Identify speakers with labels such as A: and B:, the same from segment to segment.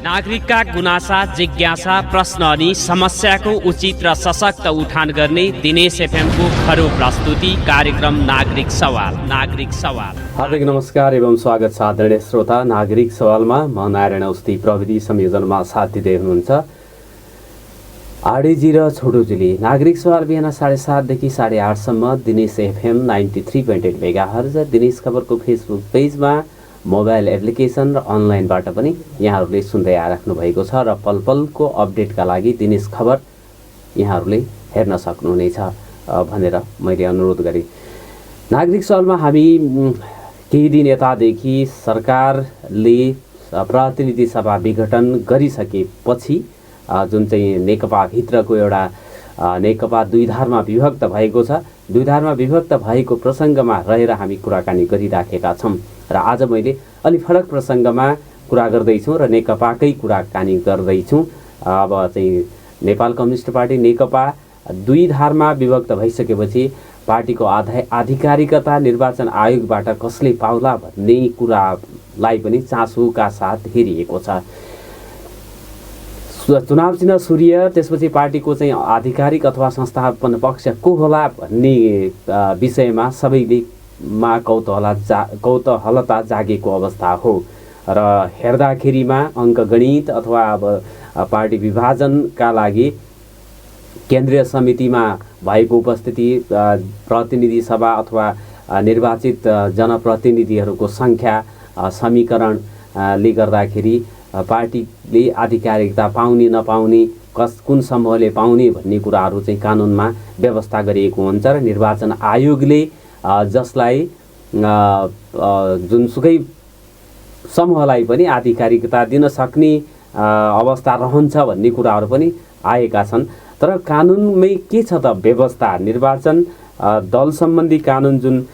A: नागरिकका गुनासा, जिज्ञासा, प्रश्न अनि समस्याको उचित र सशक्त उठान गर्ने दिनेश एफएमको खरो प्रस्तुति कार्यक्रम नागरिक सवाल।
B: हार्दिक नमस्कार एवं स्वागत छ आदरणीय श्रोता। नागरिक सवालमा म नारायण औषधि प्रविधि संयोजनमा साथ दिँदै हुनुहुन्छ आरडीजी र छोटोजीले। नागरिक सवाल बिहान 7:30 देखि 8:30सम्म दिनेश एफएम 93.8 मेगाहर्ज, दिनेश खबरको फेसबुक पेजमा, मोबाइल एप्लिकेसन र अनलाइनबाट पनि यहाँहरूले सुन्दै आइराख्नु भएको छ र पल पलको अपडेटका लागि दिनेश खबर यहाँहरूले हेर्न सक्नुहुनेछ भनेर मैले अनुरोध गरेँ। नागरिक सवालमा हामी केही दिन यतादेखि सरकारले प्रतिनिधि सभा विघटन गरिसकेपछि जुन चाहिँ नेकपाभित्रको एउटा नेकपा दुई धारमा विभक्त भएको छ, दुई धारमा विभक्त भएको प्रसङ्गमा रहेर हामी कुराकानी गरिराखेका छौँ र आज मैले अलि फरक प्रसङ्गमा कुरा गर्दैछु र नेकपाकै कुराकानी गर्दैछु। अब चाहिँ नेपाल कम्युनिस्ट पार्टी नेकपा दुई धारमा विभक्त भइसकेपछि पार्टीको आधिकारिकता निर्वाचन आयोगबाट कसले पाउला भन्ने कुरालाई पनि चासोका साथ हेरिएको छ। चुनाव चिन्ह सूर्य, त्यसपछि पार्टीको चाहिँ आधिकारिक अथवा संस्थापन पक्ष को होला भन्ने विषयमा सबैमा कौतूहलता जागेको अवस्था हो र हेर्दाखेरिमा अङ्कगणित अथवा अब पार्टी विभाजनका लागि केन्द्रीय समितिमा भएको उपस्थिति, प्रतिनिधि सभा अथवा निर्वाचित जनप्रतिनिधिहरूको सङ्ख्या समीकरणले गर्दाखेरि पार्टीले आधिकारिकता पाउने नपाउने, कुन समूहले पाउने भन्ने कुराहरू चाहिँ कानुनमा व्यवस्था गरिएको हुन्छ र निर्वाचन आयोगले जसलाई जुनसुकै समूहलाई पनि आधिकारिकता दिन सक्ने अवस्था रहन्छ भन्ने कुराहरू पनि आएका छन्। तर कानुनमै के छ त व्यवस्था? निर्वाचन दल सम्बन्धी कानुन, जुन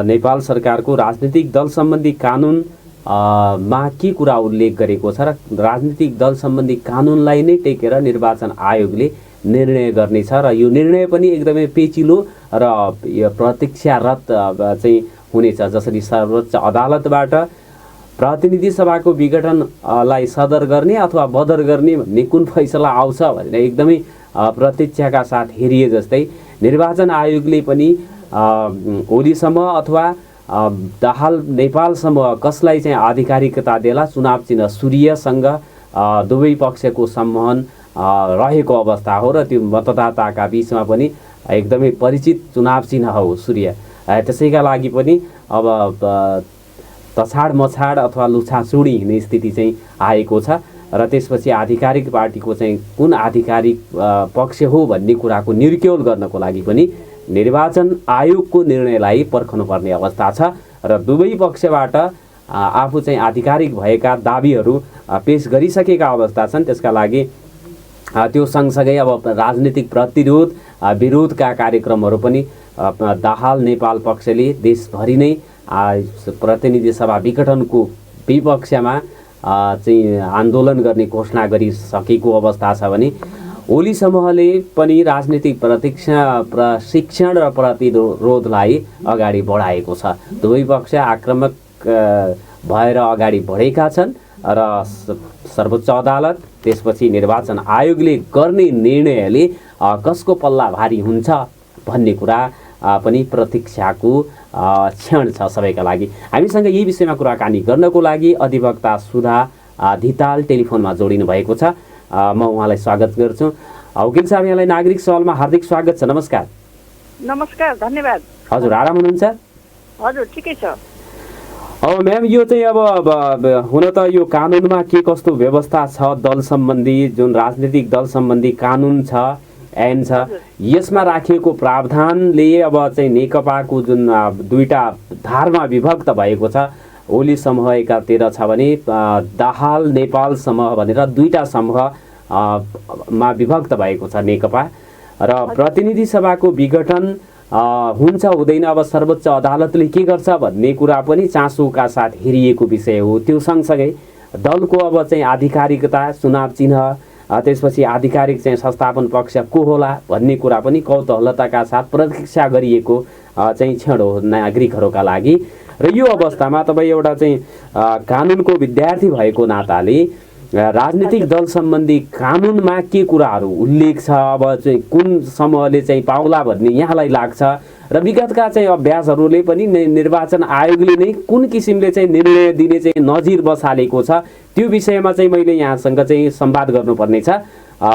B: नेपाल सरकारको राजनीतिक दल सम्बन्धी कानुन मा के कुरा उल्लेख गरेको छ र राजनीतिक दल सम्बन्धी कानुनलाई नै टेकेर निर्वाचन आयोगले निर्णय गर्नेछ र यो निर्णय पनि एकदमै पेचिलो र प्रतीक्षारत चाहिँ हुनेछ। जसरी सर्वोच्च अदालतबाट प्रतिनिधि सभाको विघटनलाई सदर गर्ने अथवा बदर गर्ने भन्ने कुन फैसला आउँछ भनेर एकदमै प्रतीक्षाका साथ हेरिए जस्तै निर्वाचन आयोगले पनि ओलीसम्म अथवा दाहाल नेपालसम्म कसलाई चाहिँ आधिकारिकता देला, चुनाव चिन्ह सूर्यसँग दुवै पक्षको सम्मान रहेको अवस्था हो र त्यो मतदाताका बिचमा पनि एकदमै परिचित चुनाव चिन्ह हो सूर्य। त्यसैका लागि पनि अब तछाड मछाड अथवा लुछाचुडी हिँड्ने स्थिति चाहिँ आएको छ र त्यसपछि आधिकारिक पार्टीको चाहिँ कुन आधिकारिक पक्ष हो भन्ने कुराको निर्क्योल गर्नको लागि पनि निर्वाचन आयोगको निर्णयलाई पर्खनुपर्ने अवस्था छ र दुवै पक्षबाट आफू चाहिँ आधिकारिक भएका दाबीहरू पेश गरिसकेका अवस्था छन्। त्यसका लागि त्यो सँगसँगै अब राजनीतिक प्रतिरोध विरोधका कार्यक्रमहरू पनि दाहाल नेपाल पक्षले देशभरि नै प्रतिनिधि सभा विघटनको विपक्षमा चाहिँ आन्दोलन गर्ने घोषणा गरिसकेको अवस्था छ भने ओली समूहले पनि राजनीतिक प्रशिक्षण र प्रतिरोधलाई अगाडि बढाएको छ। दुवै पक्ष आक्रामक भएर अगाडि बढेका छन् र सर्वोच्च अदालत त्यसपछि निर्वाचन आयोगले गर्ने निर्णयले कसको पल्ला भारी हुन्छ भन्ने कुरा पनि प्रतीक्षाको क्षण छ सबैका लागि। हामीसँग यही विषयमा कुराकानी गर्नको लागि अधिवक्ता सुधा धिताल टेलिफोनमा जोडिनु भएको छ। म उहाँलाई स्वागत गर्छु। वकिल साहब, यहाँलाई नागरिक सवालमा हार्दिक स्वागत छ। नमस्कार।
C: नमस्कार, धन्यवाद।
B: हजुर, आराम हुनुहुन्छ?
C: हजुर, ठिकै छ।
B: अब म्याम, यो चाहिँ अब हुन त यो कानुनमा के कस्तो व्यवस्था छ, दल सम्बन्धी जुन राजनीतिक दल सम्बन्धी कानुन छ, ऐन छ, यसमा राखिएको प्रावधानले अब चाहिँ नेकपाको जुन दुईटा धारमा विभक्त भएको छ, ओली समूह एकातिर छ भने दाहाल नेपाल समूह भनेर दुईटा समूह मा विभक्त भएको छ नेकपा र प्रतिनिधि सभाको विघटन हुन्छ हुँदैन अब सर्वोच्च अदालतले के गर्छ भन्ने कुरा पनि चासोका साथ हेरिएको विषय हो। त्यो सँगसँगै दलको अब चाहिँ आधिकारिकता, चुनाव चिन्ह, त्यसपछि आधिकारिक चाहिँ संस्थापन पक्ष को होला भन्ने कुरा पनि कौतूहलताका साथ प्रतीक्षा गरिएको चाहिँ क्षण हो नागरिकहरूका लागि। र यो अवस्थामा तपाईँ एउटा चाहिँ कानुनको विद्यार्थी भएको नाताले राजनीतिक दल सम्बन्धी कानुनमा के कुराहरू उल्लेख छ, अब चाहिँ कुन समूहले चाहिँ पाउला भन्ने यहाँलाई लाग्छ र विगतका चाहिँ अभ्यासहरूले पनि निर्वाचन आयोगले नै कुन किसिमले चाहिँ निर्णय दिने चाहिँ नजिर बसालेको छ, त्यो विषयमा चाहिँ मैले यहाँसँग चाहिँ संवाद गर्नुपर्नेछ।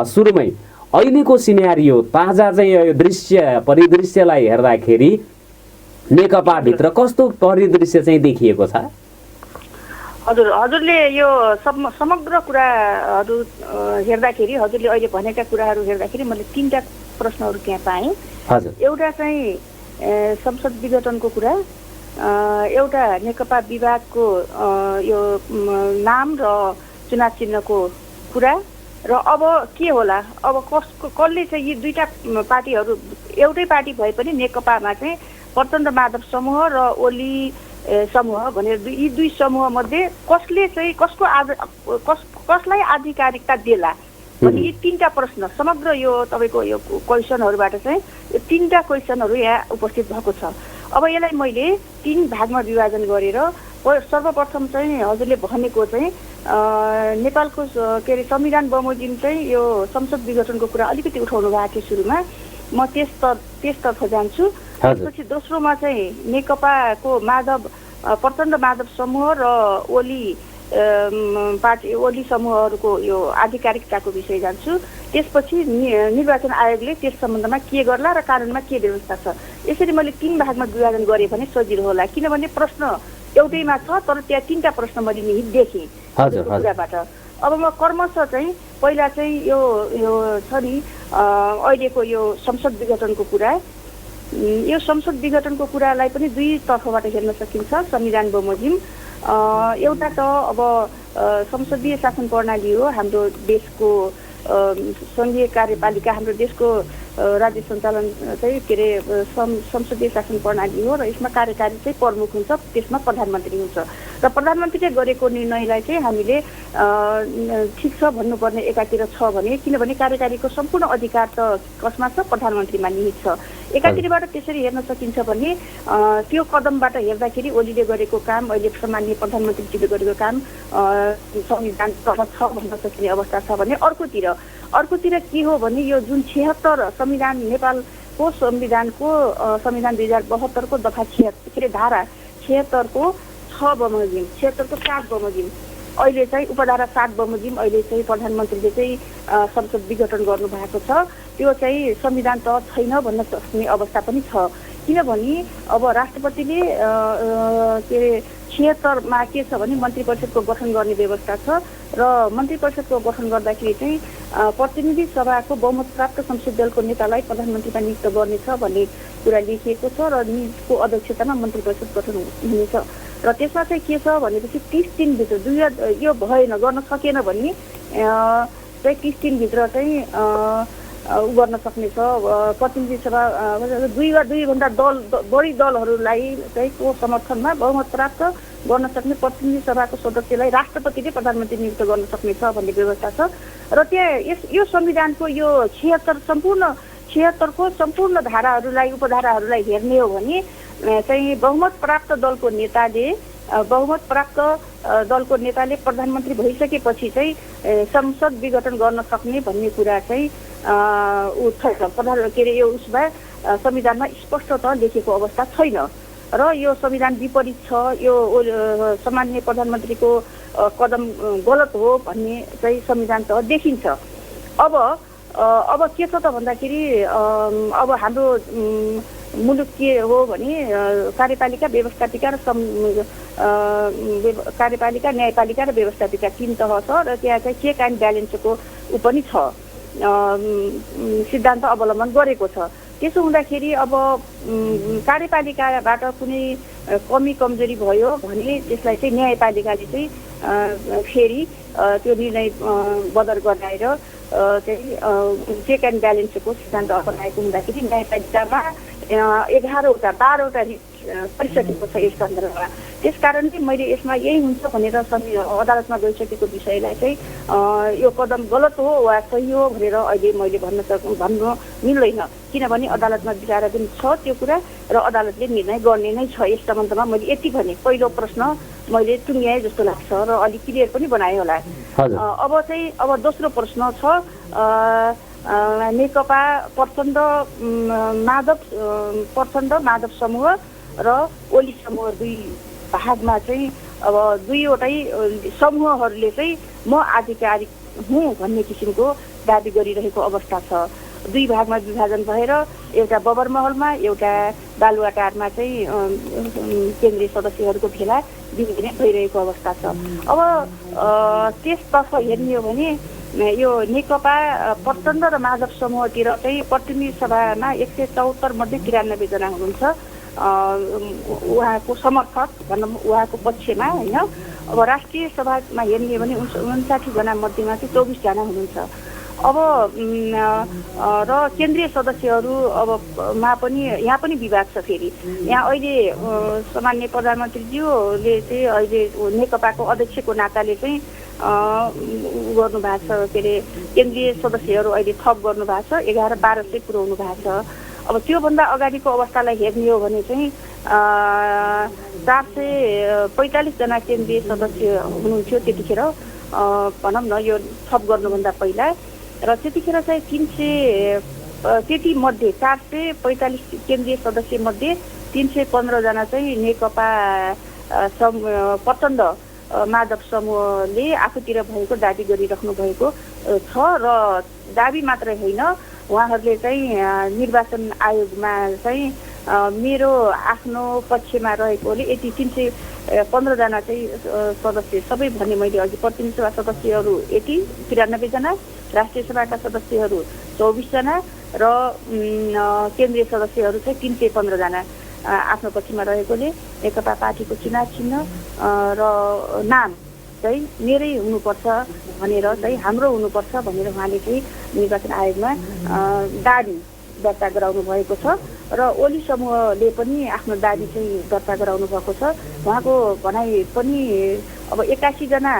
B: सुरुमै अहिलेको सिनेरियो ताजा चाहिँ यो परिदृश्यलाई हेर्दाखेरि नेकपाभित्र कस्तो परिदृश्य चाहिँ देखिएको छ?
C: हजुरले यो समग्र कुराहरू हेर्दाखेरि, हजुरले अहिले भनेका कुराहरू हेर्दाखेरि मैले 3टा प्रश्नहरू त्यहाँ पाएँ। एउटा चाहिँ संसद विघटनको कुरा, एउटा नेकपा विवादको यो नाम र चुनाव चिन्हको कुरा, र अब के होला, अब कसले चाहिँ यी दुईटा पार्टीहरू एउटै पार्टी भए पनि नेकपामा चाहिँ प्रचण्ड माधव समूह र ओली समूह भनेर यी दुई समूह मध्ये कसले चाहिँ कसलाई आधिकारिकता देला भने यी 3टा प्रश्न समग्र यो तपाईको यो क्वेसनहरूबाट चाहिँ यो 3टा क्वेसनहरू यहाँ उपस्थित भएको छ। अब यसलाई मैले 3 भागमा विभाजन गरेर सर्वप्रथम चाहिँ हजुरले भनेको चाहिँ नेपालको के अरे संविधान बमोजिम चाहिँ यो संसद विघटनको कुरा अलिकति उठाउनु भएको थियो सुरुमा, म त्यसतर्फ जान्छु। त्यसपछि दोस्रोमा चाहिँ नेकपाको प्रचण्ड माधव समूह र ओली समूहहरूको यो आधिकारिकताको विषय जान्छु। त्यसपछि निर्वाचन आयोगले त्यस सम्बन्धमा के गर्ला र कानुनमा के व्यवस्था छ। यसरी मैले 3 भागमा विभाजन गरेँ भने सजिलो होला, किनभने प्रश्न एउटैमा छ तर त्यहाँ 3टा प्रश्न मैले नि देखेँ कुराबाट। अब म क्रमशः चाहिँ पहिला चाहिँ यो छ नि अहिलेको यो संसद विघटनको कुरा, यो संसद विघटनको कुरालाई पनि दुई तर्फबाट हेर्न सकिन्छ। संविधान बमोजिम एउटा त अब संसदीय शासन प्रणाली हो, हाम्रो देशको सङ्घीय कार्यपालिका, हाम्रो देशको राज्य सञ्चालन चाहिँ के अरे संसदीय शासन प्रणाली हो र यसमा कार्यकारी चाहिँ प्रमुख हुन्छ, त्यसमा प्रधानमन्त्री हुन्छ र प्रधानमन्त्रीले गरेको निर्णयलाई चाहिँ हामीले ठिक छ भन्नुपर्ने एकातिर छ भने, किनभने कार्यकारीको सम्पूर्ण अधिकार त कसमा छ, प्रधानमन्त्रीमा निहित छ। एकातिरबाट त्यसरी हेर्न सकिन्छ भने त्यो कदमबाट हेर्दाखेरि ओलीले गरेको काम, अहिले सामान्य प्रधानमन्त्रीजीले गरेको काम संविधान छ भन्न सकिने अवस्था छ भने अर्कोतिर के हो भने यो जुन 76 संविधान नेपालको संविधानको संविधान 2072 को दफा 76 के अरे धारा 76 को 6 बमोजिम 76 को 7 बमोजिम अहिले चाहिँ उपधारा 7 बमोजिम अहिले चाहिँ प्रधानमन्त्रीले चाहिँ संसद विघटन गर्नु भएको छ। त्यो चाहिँ संविधान त छैन भन्न सक्ने अवस्था पनि छ, किनभने अब राष्ट्रपतिले के अरे 76 मा के छ भने मन्त्री परिषदको गठन गर्ने व्यवस्था छ र मन्त्री परिषदको गठन गर्दाखेरि चाहिँ प्रतिनिधि सभाको बहुमत प्राप्त संसदीय दलको नेतालाई प्रधानमन्त्रीमा नियुक्त गर्नेछ भन्ने कुरा लेखिएको छ र निजको अध्यक्षतामा मन्त्री परिषद गठन हुनेछ र त्यसमा चाहिँ के छ भनेपछि 30 दिनभित्र यो भएन, गर्न सकेन भने चाहिँ 30 दिनभित्र चाहिँ गर्न सक्ने छ। प्रतिनिधि सभा दुईभन्दा बढी दलहरूलाई चाहिँ को समर्थनमा बहुमत प्राप्त गर्न सक्ने प्रतिनिधि सभाको सदस्यलाई राष्ट्रपतिले प्रधानमन्त्री नियुक्त गर्न सक्ने छ भन्ने व्यवस्था छ र त्यहाँ यो संविधानको यो 76 को सम्पूर्ण धाराहरूलाई उपधाराहरूलाई हेर्ने हो भने चाहिँ बहुमत प्राप्त दलको नेताले प्रधानमन्त्री भइसकेपछि चाहिँ संसद विघटन गर्न सक्ने भन्ने कुरा चाहिँ के अरे यो उसमा संविधानमा स्पष्टतः लेखेको अवस्था छैन र यो संविधान विपरीत छ, यो सामान्य प्रधानमन्त्रीको कदम गलत हो भन्ने चाहिँ संविधान त देखिन्छ। अब के छ त भन्दाखेरि अब हाम्रो मुलुक के हो भने कार्यपालिका व्यवस्थापिका र कार्यपालिका न्यायपालिका र व्यवस्थापिका 3 तह छ र त्यहाँ चाहिँ चेक एन्ड ब्यालेन्सको ऊ पनि छ, सिद्धान्त अवलम्बन गरेको छ। त्यसो हुँदाखेरि अब कार्यपालिकाबाट कुनै कमी कमजोरी भयो भने त्यसलाई चाहिँ न्यायपालिकाले चाहिँ फेरि त्यो निर्णय बदर गराएर चाहिँ चेक एन्ड ब्यालेन्सको सिद्धान्त अपनाएको हुँदाखेरि न्यायपालिकामा 12वटा परिसकेको छ यस सन्दर्भमा। त्यसकारणले मैले यसमा यही हुन्छ भनेर अदालतमा गइसकेको विषयलाई चाहिँ यो कदम गलत हो वा सही हो भनेर अहिले मैले भन्न मिल्दैन, किनभने अदालतमा विचाराधीन छ त्यो कुरा र अदालतले निर्णय गर्ने नै छ। यस सम्बन्धमा मैले यति भने पहिलो प्रश्न मैले टुङ्ग्याएँ जस्तो लाग्छ र अलिक क्लियर पनि बनाएँ होला। अब दोस्रो प्रश्न छ, नेकपा प्रचण्ड माधव समूह र ओली समूह दुई भागमा चाहिँ अब दुईवटै समूहहरूले चाहिँ म आधिकारिक हुँ भन्ने किसिमको दाबी गरिरहेको अवस्था छ। दुई भागमा विभाजन भएर एउटा बबरमहलमा एउटा बालुवाटारमा चाहिँ केन्द्रीय सदस्यहरूको भेला दिने भइरहेको अवस्था छ। अब त्यसतर्फ हेर्ने हो भने यो नेकपा प्रचण्ड र माधव समूहतिर चाहिँ प्रतिनिधि सभामा 174 मध्ये 93 जना हुनुहुन्छ उहाँको समर्थक भनौँ, उहाँको पक्षमा होइन। अब राष्ट्रिय सभामा हेर्ने हो भने 59 जना मध्येमा चाहिँ 24 जना हुनुहुन्छ। अब र केन्द्रीय सदस्यहरू अब मा पनि यहाँ पनि विवाद छ। फेरि यहाँ अहिले सामान्य प्रधानमन्त्रीज्यूले चाहिँ अहिले नेकपाको अध्यक्षको नाताले चाहिँ गर्नुभएको छ, के अरे केन्द्रीय सदस्यहरू अहिले थप गर्नुभएको छ, 1100-1200 पुर्याउनु भएको छ। अब त्योभन्दा अगाडिको अवस्थालाई हेर्ने हो भने चाहिँ 445 जना केन्द्रीय सदस्य हुनुहुन्थ्यो त्यतिखेर भनौँ न, यो थप गर्नुभन्दा पहिला। र त्यतिखेर चाहिँ 445 केन्द्रीय सदस्य मध्ये 315 जना चाहिँ नेकपा प्रचण्ड माधव समूहले आफूतिर भएको दाबी गरिराख्नु भएको छ। र दाबी मात्रै होइन, उहाँहरूले चाहिँ निर्वाचन आयोगमा चाहिँ मेरो आफ्नो पक्षमा रहेकोले यति 315 जना चाहिँ सदस्य सबै भने मैले अघि प्रतिनिधि सभा सदस्यहरू यति 93 जना, राष्ट्रिय सभाका सदस्यहरू 24 जना र केन्द्रीय सदस्यहरू चाहिँ 315 जना आफ्नो पक्षमा रहेकोले नेकपा पार्टीको चुनाव चिन्ह र नाम चाहिँ मेरै हुनुपर्छ भनेर चाहिँ हाम्रो हुनुपर्छ भनेर उहाँले चाहिँ निर्वाचन आयोगमा दाबी दर्ता गराउनु भएको छ। र ओली समूहले पनि आफ्नो दाबी चाहिँ दर्ता गराउनु भएको छ। उहाँको भनाइ पनि अब 81 जना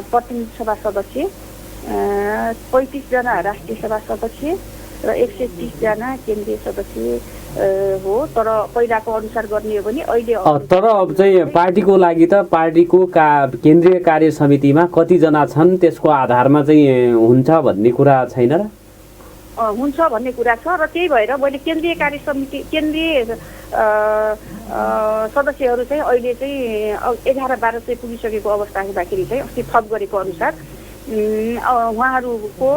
C: प्रतिनिधि सभा सदस्य, 35 जना राष्ट्रिय सभा सदस्य र 130 जना केन्द्रीय सदस्य हो। तर पहिलाको अनुसार गर्ने हो भने अहिले
B: तर अब चाहिँ पार्टीको लागि त पार्टीको केन्द्रीय कार्य समितिमा कतिजना छन् त्यसको आधारमा चाहिँ हुन्छ भन्ने कुरा छैन र?
C: हुन्छ भन्ने कुरा छ। र त्यही भएर मैले केन्द्रीय कार्य समिति केन्द्रीय सदस्यहरू चाहिँ अहिले चाहिँ 1100-1200 पुगिसकेको अवस्था हुँदाखेरि चाहिँ अस्ति थप गरेको अनुसार उहाँहरूको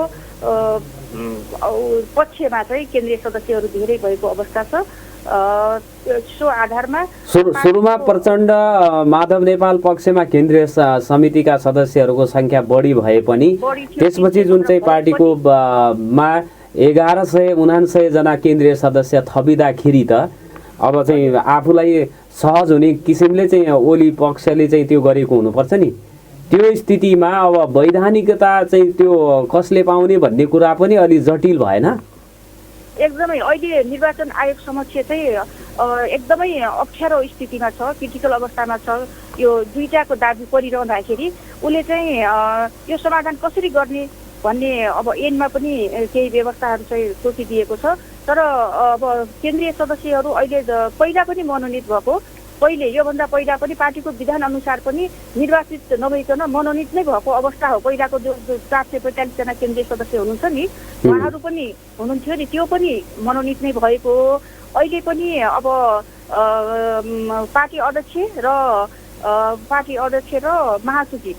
C: पक्षमा चाहिँ केन्द्रीय सदस्यहरू धेरै भएको अवस्था छ। सो आधारमा
B: सुरुमा प्रचण्ड माधव नेपाल पक्षमा केन्द्रीय समितिका सदस्यहरूको संख्या बढी भए पनि त्यसपछि जुन चाहिँ पार्टीको मा 1179 जना केन्द्रीय सदस्य थपिँदाखेरि त अब चाहिँ आफूलाई सहज हुने किसिमले चाहिँ ओली पक्षले चाहिँ त्यो गरेको हुनुपर्छ नि। त्यो स्थितिमा अब वैधानिकता चाहिँ त्यो कसले पाउने भन्ने कुरा पनि अलि जटिल भएन?
C: एकदमै अहिले निर्वाचन आयोग समक्ष चाहिँ एकदमै अप्ठ्यारो स्थितिमा छ, क्रिटिकल अवस्थामा छ। यो दुईटाको दाबी परिरहँदाखेरि उसले चाहिँ यो समाधान कसरी गर्ने भन्ने अब एनमा पनि केही व्यवस्थाहरू चाहिँ तोकिदिएको छ। तर अब केन्द्रीय सदस्यहरू अहिले पहिला पनि मनोनित भएको, पहिले योभन्दा पहिला पनि पार्टीको विधान अनुसार पनि निर्वाचित नभइकन मनोनित नै भएको अवस्था हो। पहिलाको जो 445 जना केन्द्रीय सदस्य हुनुहुन्छ नि, उहाँहरू पनि हुनुहुन्थ्यो नि, त्यो पनि मनोनित नै भएको। अहिले पनि अब पार्टी अध्यक्ष र महासचिव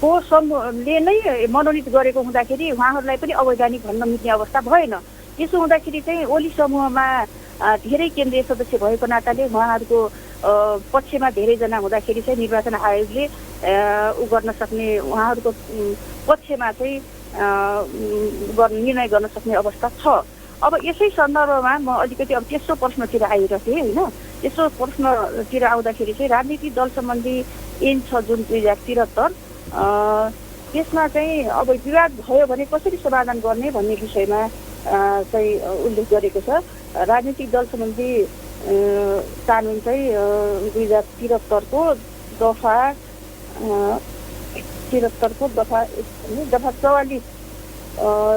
C: को समूहले नै मनोनित गरेको हुँदाखेरि उहाँहरूलाई पनि अवैधानिक भन्न मिल्ने अवस्था भएन। त्यसो हुँदाखेरि चाहिँ ओली समूहमा धेरै केन्द्रीय सदस्य भएको नाताले उहाँहरूको पक्षमा धेरैजना हुँदाखेरि चाहिँ निर्वाचन आयोगले गर्न सक्ने, उहाँहरूको पक्षमा चाहिँ निर्णय गर्न सक्ने अवस्था छ। अब यसै सन्दर्भमा म अलिकति अब तेस्रो प्रश्नतिर आइरहेँ होइन। तेस्रो प्रश्नतिर आउँदाखेरि चाहिँ राजनीतिक दल सम्बन्धी ऐन छ जुन 2073, त्यसमा चाहिँ अब विवाद भयो भने कसरी समाधान गर्ने भन्ने विषयमा चाहिँ उल्लेख गरेको छ। राजनीतिक दल सम्बन्धी कानुन चाहिँ 2073 को दफा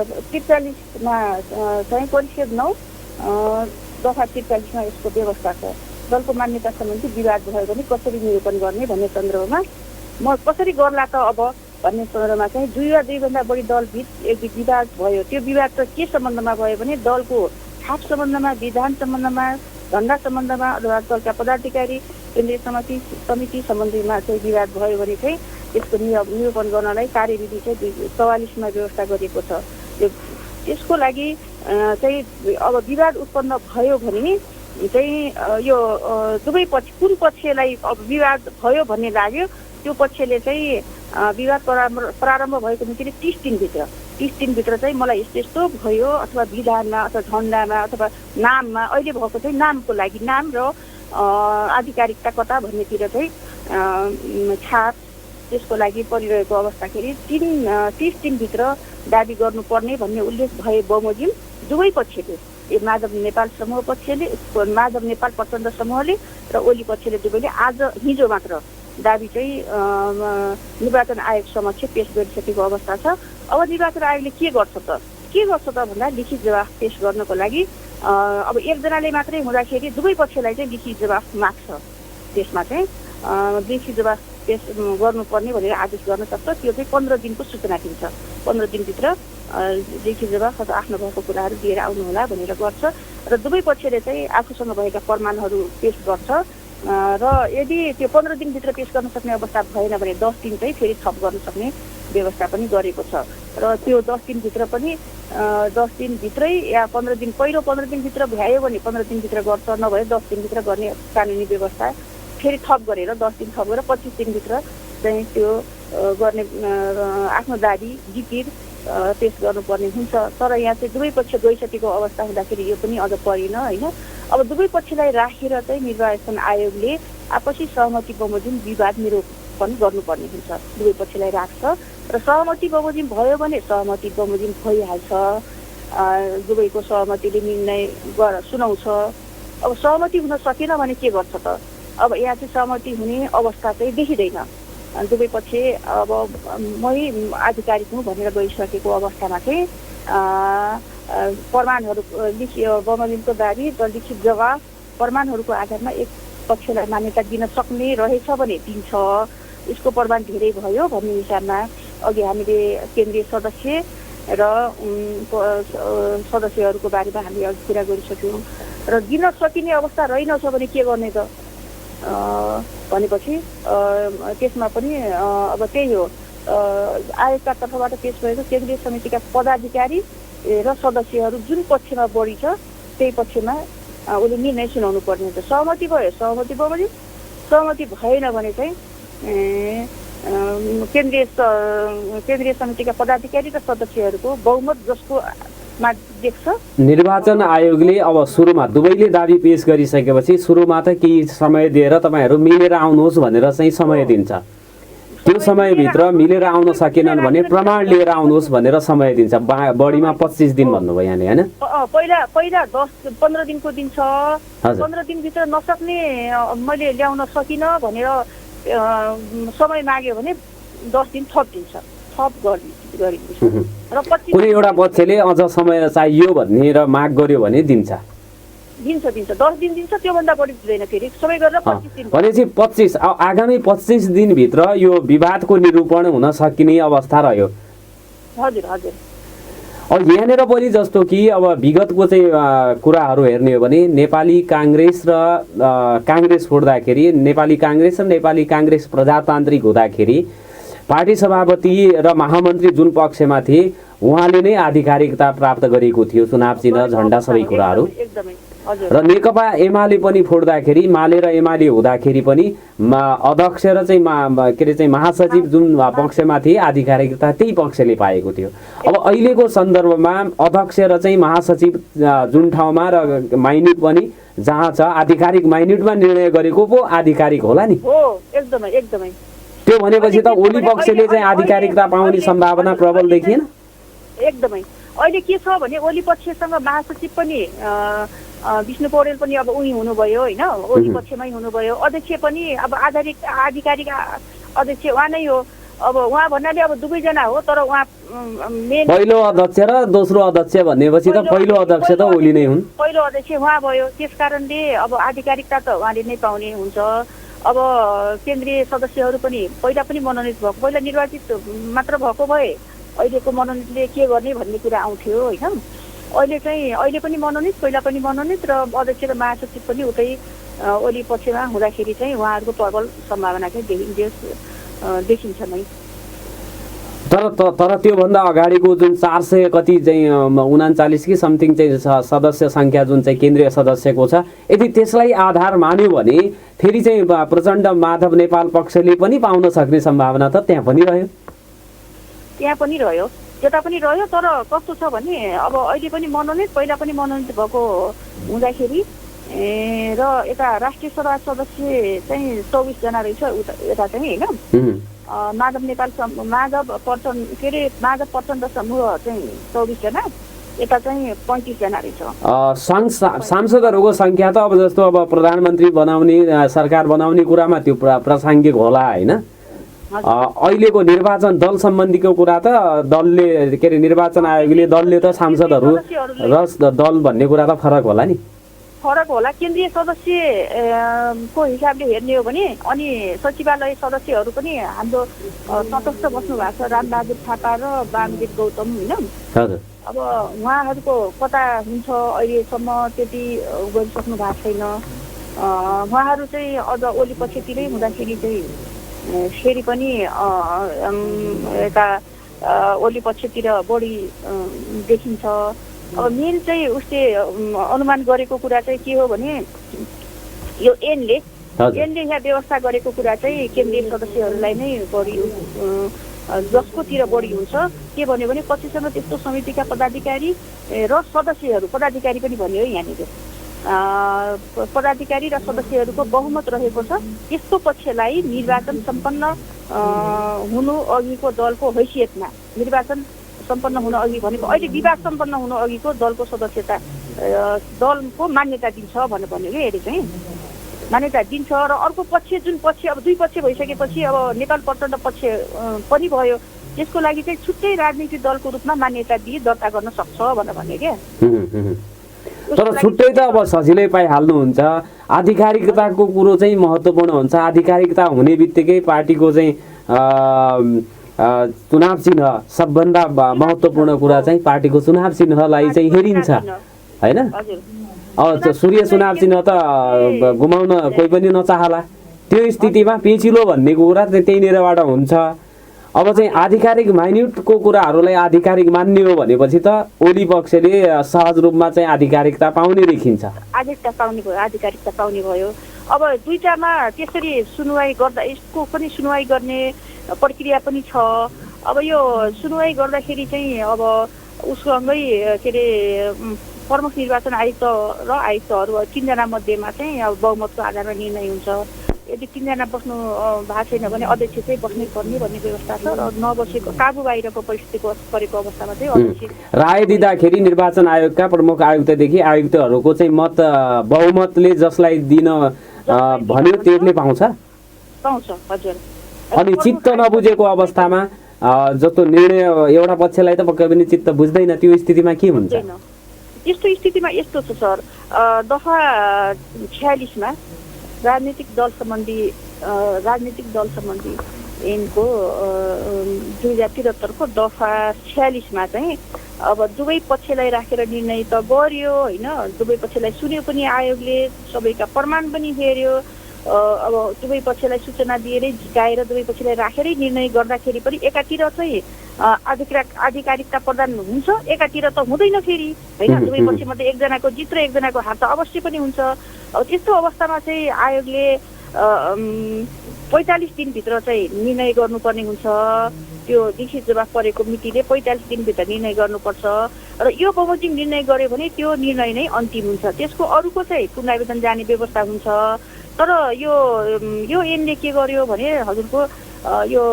C: 44मा चाहिँ परिच्छेद 9 दफा 43मा यसको व्यवस्था छ। दलको मान्यता सम्बन्धी विवाद भयो भने कसरी निरूपण गर्ने भन्ने सन्दर्भमा म कसरी गर्ला त अब भन्ने सन्दर्भमा चाहिँ 2 वा 2 भन्दा बढी दलबीच एक विवाद भयो। त्यो विवाद त के सम्बन्धमा भयो भने दलको छाप सम्बन्धमा, विधान सम्बन्धमा, धन्दा सम्बन्धमा अथवा दलका पदाधिकारी केन्द्रीय समिति सम्बन्धीमा चाहिँ विवाद भयो भने चाहिँ त्यसको निरूपण गर्नलाई कार्यविधि चाहिँ 44 मा व्यवस्था गरिएको छ। त्यसको लागि चाहिँ अब विवाद उत्पन्न भयो भने चाहिँ यो दुवै पक्ष कुन पक्षलाई अब विवाद भयो भन्ने लाग्यो त्यो पक्षले चाहिँ विवाद प्रारम्भ भएको मिति 30 दिनभित्र चाहिँ मलाई यस्तो यस्तो भयो अथवा विधानमा अथवा झन्डामा अथवा नाममा अहिले भएको चाहिँ नामको लागि नाम र आधिकारिकता कता भन्नेतिर चाहिँ छाप त्यसको लागि परिरहेको अवस्थाखेरि 30 दिनभित्र दाबी गर्नुपर्ने भन्ने उल्लेख भए बमोजिम दुवै पक्षले माधव नेपाल समूह पक्षले माधव नेपाल प्रचण्ड समूहले र ओली पक्षले दुवैले आज हिजो मात्र दाबी चाहिँ निर्वाचन आयोग समक्ष पेश गरिसकेको अवस्था छ। अब निर्वाचन आयोगले के गर्छ त भन्दा लिखित जवाफ पेश गर्नको लागि अब एकजनाले मात्रै हुँदाखेरि दुवै पक्षलाई चाहिँ लिखित जवाफ माग्छ। त्यसमा चाहिँ लिखित जवाफ पेश गर्नुपर्ने भनेर आदेश गर्न सक्छ। त्यो चाहिँ 15 दिनको सूचना दिन्छ। 15 दिनभित्र लिखित जवाफ अथवा आफ्नो भएको कुराहरू दिएर आउनुहोला भनेर गर्छ र दुवै पक्षले चाहिँ आफूसँग भएका प्रमाणहरू पेश गर्छ र यदि त्यो 15 दिनभित्र पेश गर्न सक्ने अवस्था भएन भने 10 दिन चाहिँ फेरि थप गर्न सक्ने व्यवस्था पनि गरेको छ र त्यो 10 दिनभित्र पनि 10 दिनभित्रै या 15 दिन पहिलो 15 दिनभित्र भ्यायो भने 15 दिनभित्र गर्छ, नभए 10 दिनभित्र गर्ने कानुनी व्यवस्था फेरि थप गरेर 10 दिन थप गरेर 25 दिनभित्र चाहिँ त्यो गर्ने आफ्नो दाबी जिकिर पेश गर्नुपर्ने हुन्छ। तर यहाँ चाहिँ दुवै पक्ष गइसकेको अवस्था हुँदाखेरि यो पनि अझ परेन होइन। अब दुवै पक्षलाई राखेर चाहिँ निर्वाचन आयोगले आपसी सहमति बमोजिम विवाद निरूपण गर्नुपर्ने हुन्छ। दुवै पक्षलाई राख्छ र सहमति बमोजिम भयो भने सहमति बमोजिम भइहाल्छ। दुवैको सहमतिले निर्णय सुनाउँछ। अब सहमति हुन सकेन भने के गर्छ त? अब यहाँ चाहिँ सहमति हुने अवस्था चाहिँ देखिँदैन। दुवै पक्ष अब मै आधिकारिक हुँ भनेर गइसकेको अवस्थामा चाहिँ प्रमाणहरू बमोजिमको दाबी र लिखित जवाफ प्रमाणहरूको आधारमा एक पक्षलाई मान्यता दिन सक्ने रहेछ भने दिन्छ। यसको प्रमाण धेरै भयो भन्ने हिसाबमा अघि हामीले केन्द्रीय सदस्य र सदस्यहरूको बारेमा हामीले अघि कुरा गरिसक्यौँ र दिन सकिने अवस्था रहेनछ भने के गर्ने त भनेपछि त्यसमा पनि अब त्यही हो। आयोगका तर्फबाट पेश भएको केन्द्रीय समितिका पदाधिकारी र सदस्यहरू जुन पक्षमा बढी छ त्यही पक्षमा उसले निर्णय सुनाउनु पर्ने हुन्छ। सहमति भयो सहमति बमोजिम, सहमति भएन भने चाहिँ केन्द्रीय समितिका पदाधिकारी र सदस्यहरूको बहुमत जसको मा देख्छ।
B: निर्वाचन आयोगले अब सुरुमा दुवैले दाबी पेश गरिसकेपछि सुरुमा त केही समय दिएर तपाईँहरू मिलेर आउनुहोस् भनेर चाहिँ समय दिन्छ। त्यो समयभित्र मिलेर आउन सकेनन् भने प्रमाण लिएर आउनुहोस् भनेर समय दिन्छ। बढीमा 25 दिन भन्नुभयो यहाँले होइन?
C: पहिला 15 दिनको दिन छ। 15 दिनभित्र नसक्ने मैले ल्याउन सकिनँ भनेर समय माग्यो भने 10 दिन थप दिन्छ। थप गरिदिन्छ र
B: कुनै एउटा पक्षले अझ समय चाहियो भनेर माग गर्यो भने दिन्छ
C: 10 दिन दिन्छ। त्योभन्दा बढी दिँदैन। फेरि समय गरेर 25 दिन
B: भनेपछि 25 आगामी 25 दिनभित्र यो विवादको निरूपण हुन सकिने अवस्था रह्यो।
C: हजुर हजुर।
B: अब यहाँनिर पनि जस्तो कि अब विगतको चाहिँ कुराहरू हेर्ने हो भने नेपाली काङ्ग्रेस र काङ्ग्रेस छोड्दाखेरि नेपाली काङ्ग्रेस र नेपाली काङ्ग्रेस प्रजातान्त्रिक हुँदाखेरि पार्टी सभापति र महामन्त्री जुन पक्षमा थिए उहाँले नै आधिकारिकता प्राप्त गरेको थियो, चुनाव चिन्ह झन्डा सबै कुराहरू। र नेकपा एमाले पनि फोड्दाखेरि माले र एमाले हुँदाखेरि पनि अध्यक्ष र चाहिँ के अरे चाहिँ महासचिव जुन पक्षमा थिए आधिकारिकता त्यही पक्षले पाएको थियो। अब अहिलेको सन्दर्भमा अध्यक्ष र चाहिँ महासचिव जुन ठाउँमा र माइन्युट पनि जहाँ छ आधिकारिक माइन्युटमा निर्णय गरेको पो आधिकारिक होला नि?
C: हो एकदमै एकदमै।
B: त्यो भनेपछि त ओली पक्षले चाहिँ आधिकारिकता पाउने सम्भावना प्रबल देखिएन?
C: एकदमै। अहिले के छ भने ओली पक्षसँग महासचिव पनि विष्णु पौडेल पनि अब उही हुनुभयो होइन, ओली पक्षमै हुनुभयो। अध्यक्ष पनि अब आधिकारिक अध्यक्ष उहाँ नै हो। अब उहाँ भन्नाले अब दुवैजना हो, तर उहाँ मेन
B: पहिलो अध्यक्ष र दोस्रो अध्यक्ष भनेपछि त पहिलो अध्यक्ष त ओली नै हुन्।
C: पहिलो अध्यक्ष उहाँ भयो, त्यस कारणले अब आधिकारिकता त उहाँले नै पाउने हुन्छ। अब केन्द्रीय सदस्यहरू पनि पहिला पनि मनोनित भएको, पहिला निर्वाचित मात्र भएको भए अहिलेको मनोनितले के गर्ने भन्ने कुरा आउँथ्यो होइन। अहिले पनि मनोनित, पहिला पनि मनोनित र अध्यक्ष र महासचिव पनि उतै ओली पक्षमा हुँदाखेरि चाहिँ उहाँहरूको प्रबल सम्भावना चाहिँ देखिन्छ नै।
B: तर त्योभन्दा अगाडिको जुन 400 कति चाहिँ 39 कि समथिङ चाहिँ सदस्य सङ्ख्या जुन चाहिँ केन्द्रीय सदस्यको छ, यदि त्यसलाई आधार मान्यो भने फेरि चाहिँ प्रचण्ड माधव नेपाल पक्षले पनि पाउन सक्ने सम्भावना त त्यहाँ पनि रह्यो।
C: त्यता पनि रह्यो, तर कस्तो छ भने अब अहिले पनि मनोनित, पहिला पनि मनोनित भएको हुँदाखेरि र यता राष्ट्रिय सभा सदस्य चाहिँ 24 जना रहेछ यता चाहिँ होइन। माधव प्रचण्ड समूह चाहिँ 24 जना, यता चाहिँ 35 जना रहेछ।
B: सांसदहरूको सङ्ख्या त अब जस्तो अब प्रधानमन्त्री बनाउने, सरकार बनाउने कुरामा त्यो प्रासङ्गिक होला होइन। अहिलेको निर्वाचन दल सम्बन्धीको कुरा त दलले के अरे निर्वाचन आयोगले दलले त सांसदहरू र दल भन्ने कुरा त फरक होला नि।
C: फरक होला, केन्द्रीय सदस्यको हिसाबले हेर्ने हो भने अनि सचिवालय सदस्यहरू पनि हाम्रो तटस्थ बस्नु भएको छ, रामबहादुर थापा र वामदेव गौतम होइन। अब उहाँहरूको कता हुन्छ अहिलेसम्म त्यति गरिसक्नु भएको छैन। उहाँहरू चाहिँ अझ ओली पक्षतिरै हुँदाखेरि चाहिँ फेरि पनि यता ओली पक्षतिर बढी देखिन्छ। अब मेन चाहिँ उसले अनुमान गरेको कुरा चाहिँ के हो भने यो एनले यहाँ व्यवस्था गरेको कुरा चाहिँ केन्द्रीय सदस्यहरूलाई नै बढी जसकोतिर बढी हुन्छ के भन्यो भने पछिसम्म त्यस्तो समितिका पदाधिकारी र सदस्यहरू, पदाधिकारी पनि भन्यो यहाँनिर पदाधिकारी र सदस्यहरूको बहुमत रहेको छ। त्यस्तो पक्षलाई निर्वाचन सम्पन्न हुनु अघिको दलको हैसियतमा, निर्वाचन सम्पन्न हुन अघि भनेको अहिले विवाद सम्पन्न हुन अघिको दलको सदस्यता दलको मान्यता दिन्छ भन्यो कि अहिले चाहिँ मान्यता दिन्छ। र अर्को पक्ष जुन पक्ष अब दुई पक्ष भइसकेपछि अब नेपाल प्रचण्ड पक्ष पनि भयो, त्यसको लागि चाहिँ छुट्टै राजनीतिक दलको रूपमा मान्यता दिए दर्ता गर्न सक्छ भनेर भन्यो क्या।
B: तर छुट्टै त अब सजिलै पाइहाल्नुहुन्छ। आधिकारिकताको कुरो चाहिँ महत्त्वपूर्ण हुन्छ। आधिकारिकता हुने बित्तिकै पार्टीको चाहिँ चुनाव चिन्ह सबभन्दा महत्त्वपूर्ण कुरा चाहिँ पार्टीको चुनाव चिन्हलाई चाहिँ हेरिन्छ होइन। अब सूर्य चुनाव चिन्ह त गुमाउन कोही पनि नचाहला, त्यो स्थितिमा पेचिलो भन्ने कुरा चाहिँ त्यहीँनिरबाट हुन्छ। अब चाहिँ आधिकारिक माइन्युटको कुराहरूलाई आधिकारिक मान्ने हो भनेपछि त ओली पक्षले सहज रूपमा चाहिँ आधिकारिकता पाउने देखिन्छ।
C: आधिकारिकता पाउने भयो। अब दुईटामा त्यसरी सुनुवाई गर्दा यसको पनि सुनुवाई गर्ने प्रक्रिया पनि छ। अब यो सुनुवाई गर्दाखेरि चाहिँ अब उससँगै के अरे प्रमुख निर्वाचन आयुक्त र आयुक्तहरू 3 जना मध्येमा चाहिँ अब बहुमतको आधारमा निर्णय हुन्छ। यदि 3 जना बस्नु भएको छैन भने अध्यक्ष चाहिँ बस्नै पर्ने भन्ने व्यवस्था छ। र नबसेको काबु बाहिरको परिस्थितिको परेको अवस्थामा चाहिँ अध्यक्ष
B: राय दिँदाखेरि निर्वाचन आयोगका प्रमुख आयुक्तदेखि आयुक्तहरूको चाहिँ मत बहुमतले जसलाई दिन भन्यो त्यसले पाउँछ।
C: हजुर।
B: अनि चित्त नबुझेको अवस्थामा जस्तो निर्णय एउटा पक्षलाई त पक्कै पनि चित्त बुझ्दैन, त्यो स्थितिमा के हुन्छ?
C: यस्तो स्थितिमा यस्तो छ सर, दफा 46 मा राजनीतिक दल सम्बन्धी ऐनको 2073 को दफा 46 मा चाहिँ अब दुवै पक्षलाई राखेर निर्णय त गर्यो होइन। दुवै पक्षलाई सुन्यो पनि आयोगले, सबैका प्रमाण पनि हेर्यो। अब दुवै पक्षलाई सूचना दिएरै झिकाएर दुवै पक्षलाई राखेरै निर्णय गर्दाखेरि पनि एकातिर चाहिँ आधिकारिकता प्रदान हुन्छ, एकातिर त हुँदैन फेरि होइन। दुवै पक्षमध्ये एकजनाको जित र एकजनाको हार त अवश्य पनि हुन्छ। अब त्यस्तो अवस्थामा चाहिँ आयोगले 45 दिनभित्र चाहिँ निर्णय गर्नुपर्ने हुन्छ। त्यो लिखित जवाफ परेको मितिले 45 दिनभित्र निर्णय गर्नुपर्छ। र यो बमोजिम निर्णय गर्यो भने त्यो निर्णय नै अन्तिम हुन्छ। त्यसको अरूको चाहिँ पुनरावेदन जाने व्यवस्था हुन्छ। तर यो एमले के गर्यो भने हजुरको यो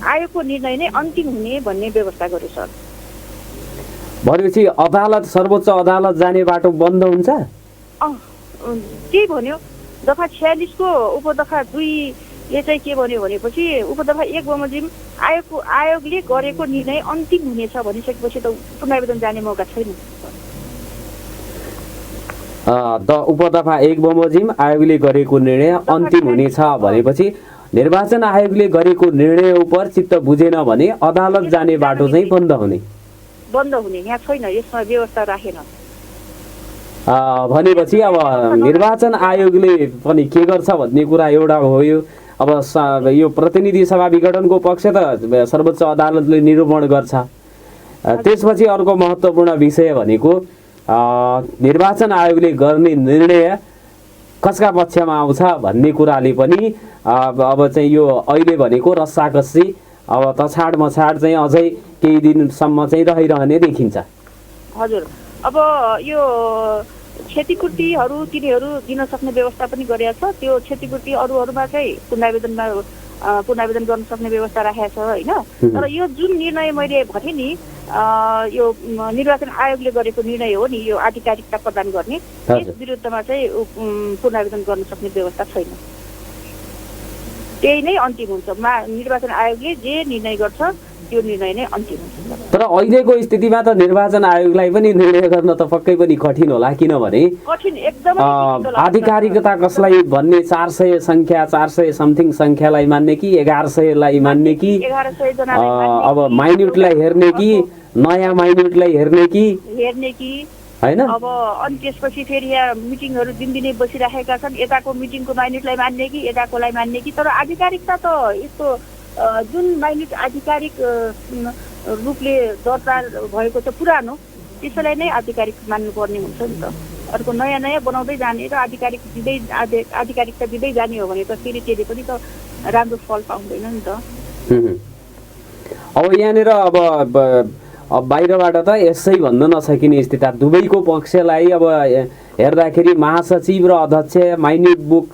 C: आयोगको निर्णय नै अन्तिम हुने भन्ने व्यवस्था गर्यो सर।
B: भनेपछि अदालत, सर्वोच्च अदालत जाने बाटो बन्द हुन्छ?
C: त्यही भन्यो। दफा 46 को उपदफा 2 यो चाहिँ के भन्यो भनेपछि उपदफा 1 बमोजिम आयोगले गरेको निर्णय अन्तिम हुनेछ भनिसकेपछि त पुनरावेदन जाने मौका छैन।
B: उपदफा 1 बमोजिम आयोगले गरेको निर्णय अन्तिम हुनेछ भनेपछि निर्वाचन आयोगले गरेको निर्णय उप चित्त बुझेन भने अदालत जाने बाटो चाहिँ बन्द हुने
C: यहाँ छैन, यसमा व्यवस्था राखेन
B: भनेपछि अब निर्वाचन आयोगले पनि के गर्छ भन्ने कुरा एउटा हो। अब यो प्रतिनिधि सभा विघटनको पक्ष त सर्वोच्च अदालतले निरूपण गर्छ। त्यसपछि अर्को महत्त्वपूर्ण विषय भनेको निर्वाचन आयोगले गर्ने निर्णय कसका पक्षमा आउँछ भन्ने कुराले पनि अब चाहिँ यो अहिले भनेको रस्साकस्सी अब तछाड मछाड चाहिँ अझै केही दिनसम्म चाहिँ रहिरहने देखिन्छ।
C: हजुर, अब यो क्षतिपूर्तिहरू तिनीहरू दिन सक्ने व्यवस्था पनि गरिएको छ। त्यो क्षतिपूर्ति अरूहरूमा चाहिँ पुनरावेदन गर्न सक्ने व्यवस्था राखेको छ होइन। तर यो जुन निर्णय मैले भने नि यो निर्वाचन आयोगले गरेको निर्णय हो नि, यो आधिकारिकता प्रदान गर्ने, त्यस विरुद्धमा चाहिँ पुनरावेदन गर्न सक्ने व्यवस्था छैन। त्यही नै अन्तिम हुन्छ। निर्वाचन आयोगले जे निर्णय गर्छ त्यो निर्णय नै अन्तिम हुन्छ।
B: तर अहिलेको स्थितिमा त निर्वाचन आयोगलाई पनि निर्णय गर्न त पक्कै पनि कठिन होला, किनभने आधिकारिकता कसलाई भन्ने 400 संख्या 400 समथिङ संख्यालाई मान्ने कि 1100लाई मान्ने कि अब माइन्युटलाई हेर्ने कि नयाँ माइन्युटलाई हेर्ने कि हैन।
C: अब अनि त्यसपछि फेरि यहाँ मिटिङहरू दिनदिनै बसिराखेका छन्। यताको मिटिङको माइन्युटलाई मान्ने कि यताकोलाई मान्ने कि। तर आधिकारिकता त यस्तो जुन माइन्युट आधिकारिक रूपले दर्ता भएको छ पुरानो, त्यसैलाई नै आधिकारिक मान्नुपर्ने हुन्छ नि त। अर्को नयाँ नयाँ बनाउँदै जाने र आधिकारिकता दिँदै जाने हो भने त फेरि त्यसले पनि त राम्रो फल पाउँदैन नि त।
B: अब यहाँनिर अब बाहिरबाट त यसै भन्न नसकिने स्थिति, दुवैको पक्षलाई अब हेर्दाखेरि महासचिव र अध्यक्ष माइन्युट बुक